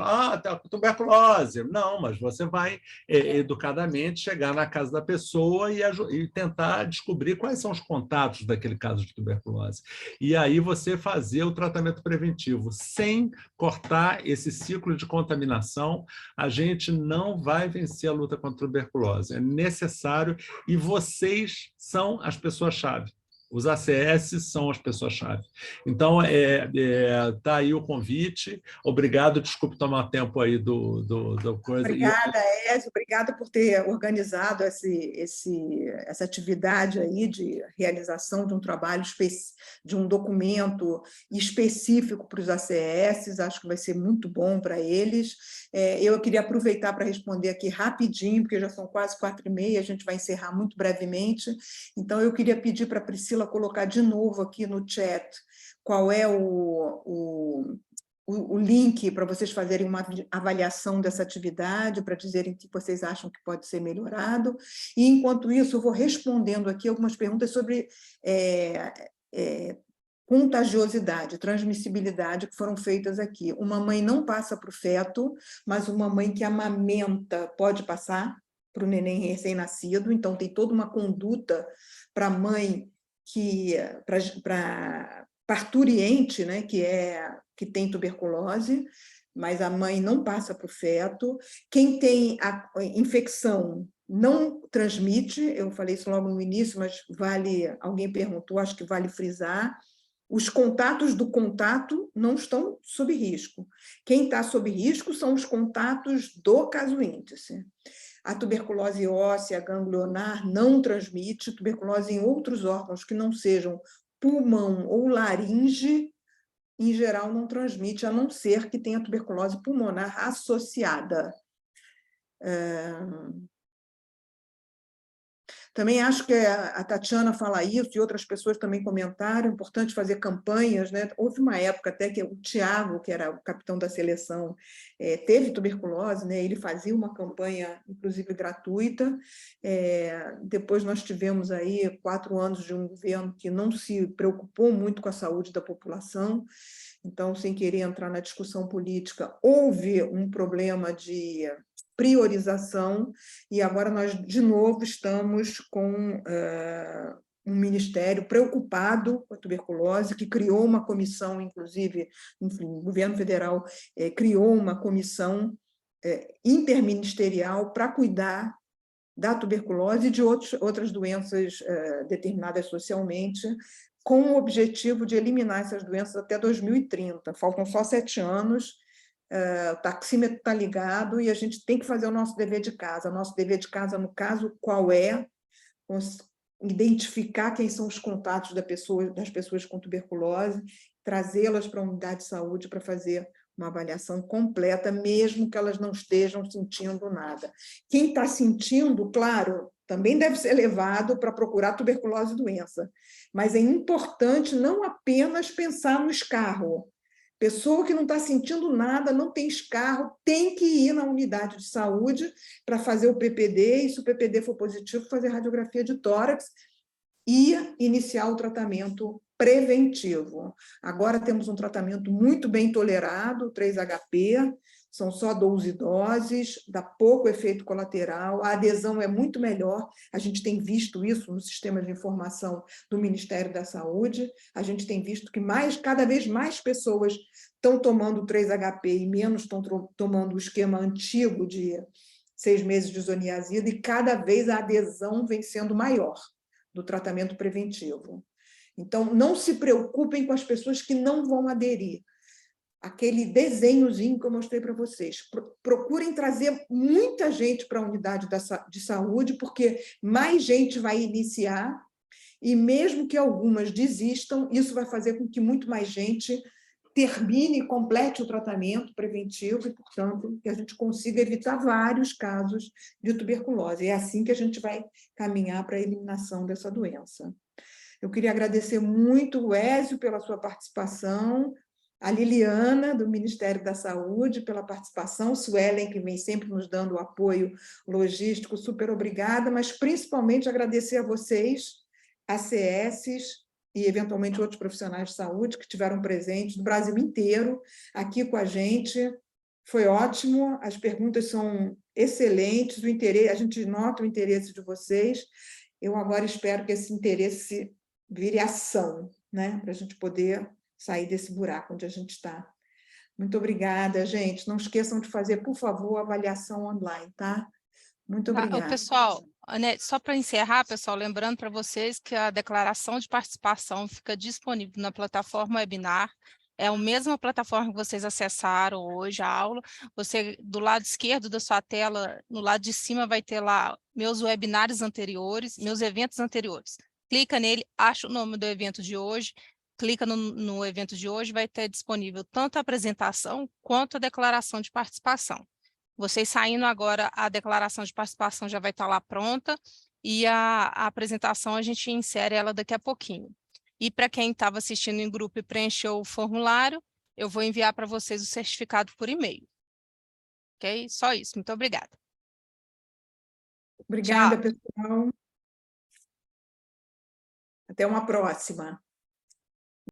tá com tuberculose. Não, mas você vai educadamente chegar na casa da pessoa e tentar descobrir quais são os contatos daquele caso de tuberculose. E aí você fazer o tratamento preventivo sem cortar esse ciclo de contaminação, a gente não vai vencer a luta contra a tuberculose. É necessário. E vocês são as pessoas-chave. Os ACS são as pessoas-chave. Então, está aí o convite. Obrigado, desculpe tomar tempo aí do coisa. Obrigada, Ézio. Obrigada por ter organizado essa atividade aí de realização de um trabalho, de um documento específico para os ACS. Acho que vai ser muito bom para eles. Eu queria aproveitar para responder aqui rapidinho, porque já são quase 4h30, a gente vai encerrar muito brevemente. Então, eu queria pedir para a Priscila colocar de novo aqui no chat qual é o link para vocês fazerem uma avaliação dessa atividade, para dizerem o que vocês acham que pode ser melhorado. E, enquanto isso, eu vou respondendo aqui algumas perguntas sobre contagiosidade, transmissibilidade, que foram feitas aqui. Uma mãe não passa para o feto, mas uma mãe que amamenta pode passar para o neném recém-nascido, então tem toda uma conduta para a mãe para parturiente, né, que tem tuberculose, mas a mãe não passa para o feto. Quem tem a infecção não transmite, eu falei isso logo no início, mas alguém perguntou, acho que vale frisar, os contatos do contato não estão sob risco. Quem está sob risco são os contatos do caso índice. A tuberculose óssea ganglionar não transmite, tuberculose em outros órgãos que não sejam pulmão ou laringe, em geral não transmite, a não ser que tenha tuberculose pulmonar associada. Também acho que a Tatiana fala isso, e outras pessoas também comentaram, é importante fazer campanhas, né? Houve uma época até que o Thiago, que era o capitão da seleção, teve tuberculose, né? Ele fazia uma campanha, inclusive gratuita. Depois nós tivemos aí 4 anos de um governo que não se preocupou muito com a saúde da população. Então, sem querer entrar na discussão política, houve um problema de priorização, e agora nós, de novo, estamos com um ministério preocupado com a tuberculose, que criou uma comissão, inclusive, enfim, o governo federal criou uma comissão interministerial para cuidar da tuberculose e de outras doenças determinadas socialmente, com o objetivo de eliminar essas doenças até 2030. Faltam só 7 anos, o taxímetro está ligado e a gente tem que fazer o nosso dever de casa. Nosso dever de casa, no caso, qual é? Identificar quem são os contatos das pessoas com tuberculose, trazê-las para a unidade de saúde para fazer uma avaliação completa, mesmo que elas não estejam sentindo nada. Quem está sentindo, claro, também deve ser levado para procurar tuberculose e doença, mas é importante não apenas pensar no escarro. Pessoa que não está sentindo nada, não tem escarro, tem que ir na unidade de saúde para fazer o PPD, e se o PPD for positivo, fazer radiografia de tórax e iniciar o tratamento preventivo. Agora temos um tratamento muito bem tolerado, o 3HP, são só 12 doses, dá pouco efeito colateral, a adesão é muito melhor, a gente tem visto isso no sistema de informação do Ministério da Saúde, a gente tem visto que cada vez mais pessoas estão tomando o 3HP e menos estão tomando o esquema antigo de 6 meses de isoniazida, e cada vez a adesão vem sendo maior do tratamento preventivo. Então, não se preocupem com as pessoas que não vão aderir. Aquele desenhozinho que eu mostrei para vocês. Procurem trazer muita gente para a unidade de saúde, porque mais gente vai iniciar, e mesmo que algumas desistam, isso vai fazer com que muito mais gente termine e complete o tratamento preventivo e, portanto, que a gente consiga evitar vários casos de tuberculose. É assim que a gente vai caminhar para a eliminação dessa doença. Eu queria agradecer muito o Ézio pela sua participação, a Liliana, do Ministério da Saúde, pela participação, Suelen, que vem sempre nos dando o apoio logístico, super obrigada, mas principalmente agradecer a vocês, ACS e, eventualmente, outros profissionais de saúde que estiveram presentes do Brasil inteiro, aqui com a gente. Foi ótimo, as perguntas são excelentes, a gente nota o interesse de vocês. Eu agora espero que esse interesse vire ação, né? Para a gente poder sair desse buraco onde a gente está. Muito obrigada, gente. Não esqueçam de fazer, por favor, a avaliação online, tá? Muito obrigada. Pessoal, Anete, só para encerrar, pessoal, lembrando para vocês que a declaração de participação fica disponível na plataforma webinar. É a mesma plataforma que vocês acessaram hoje a aula. Você, do lado esquerdo da sua tela, no lado de cima, vai ter lá meus webinários anteriores, meus eventos anteriores. Clica nele, acha o nome do evento de hoje, clica no evento de hoje, vai ter disponível tanto a apresentação quanto a declaração de participação. Vocês saindo agora, a declaração de participação já vai estar lá pronta, e a apresentação a gente insere ela daqui a pouquinho. E para quem estava assistindo em grupo e preencheu o formulário, eu vou enviar para vocês o certificado por e-mail. Ok? Só isso. Muito obrigada. Obrigada, Tchau. pessoal. Até uma próxima.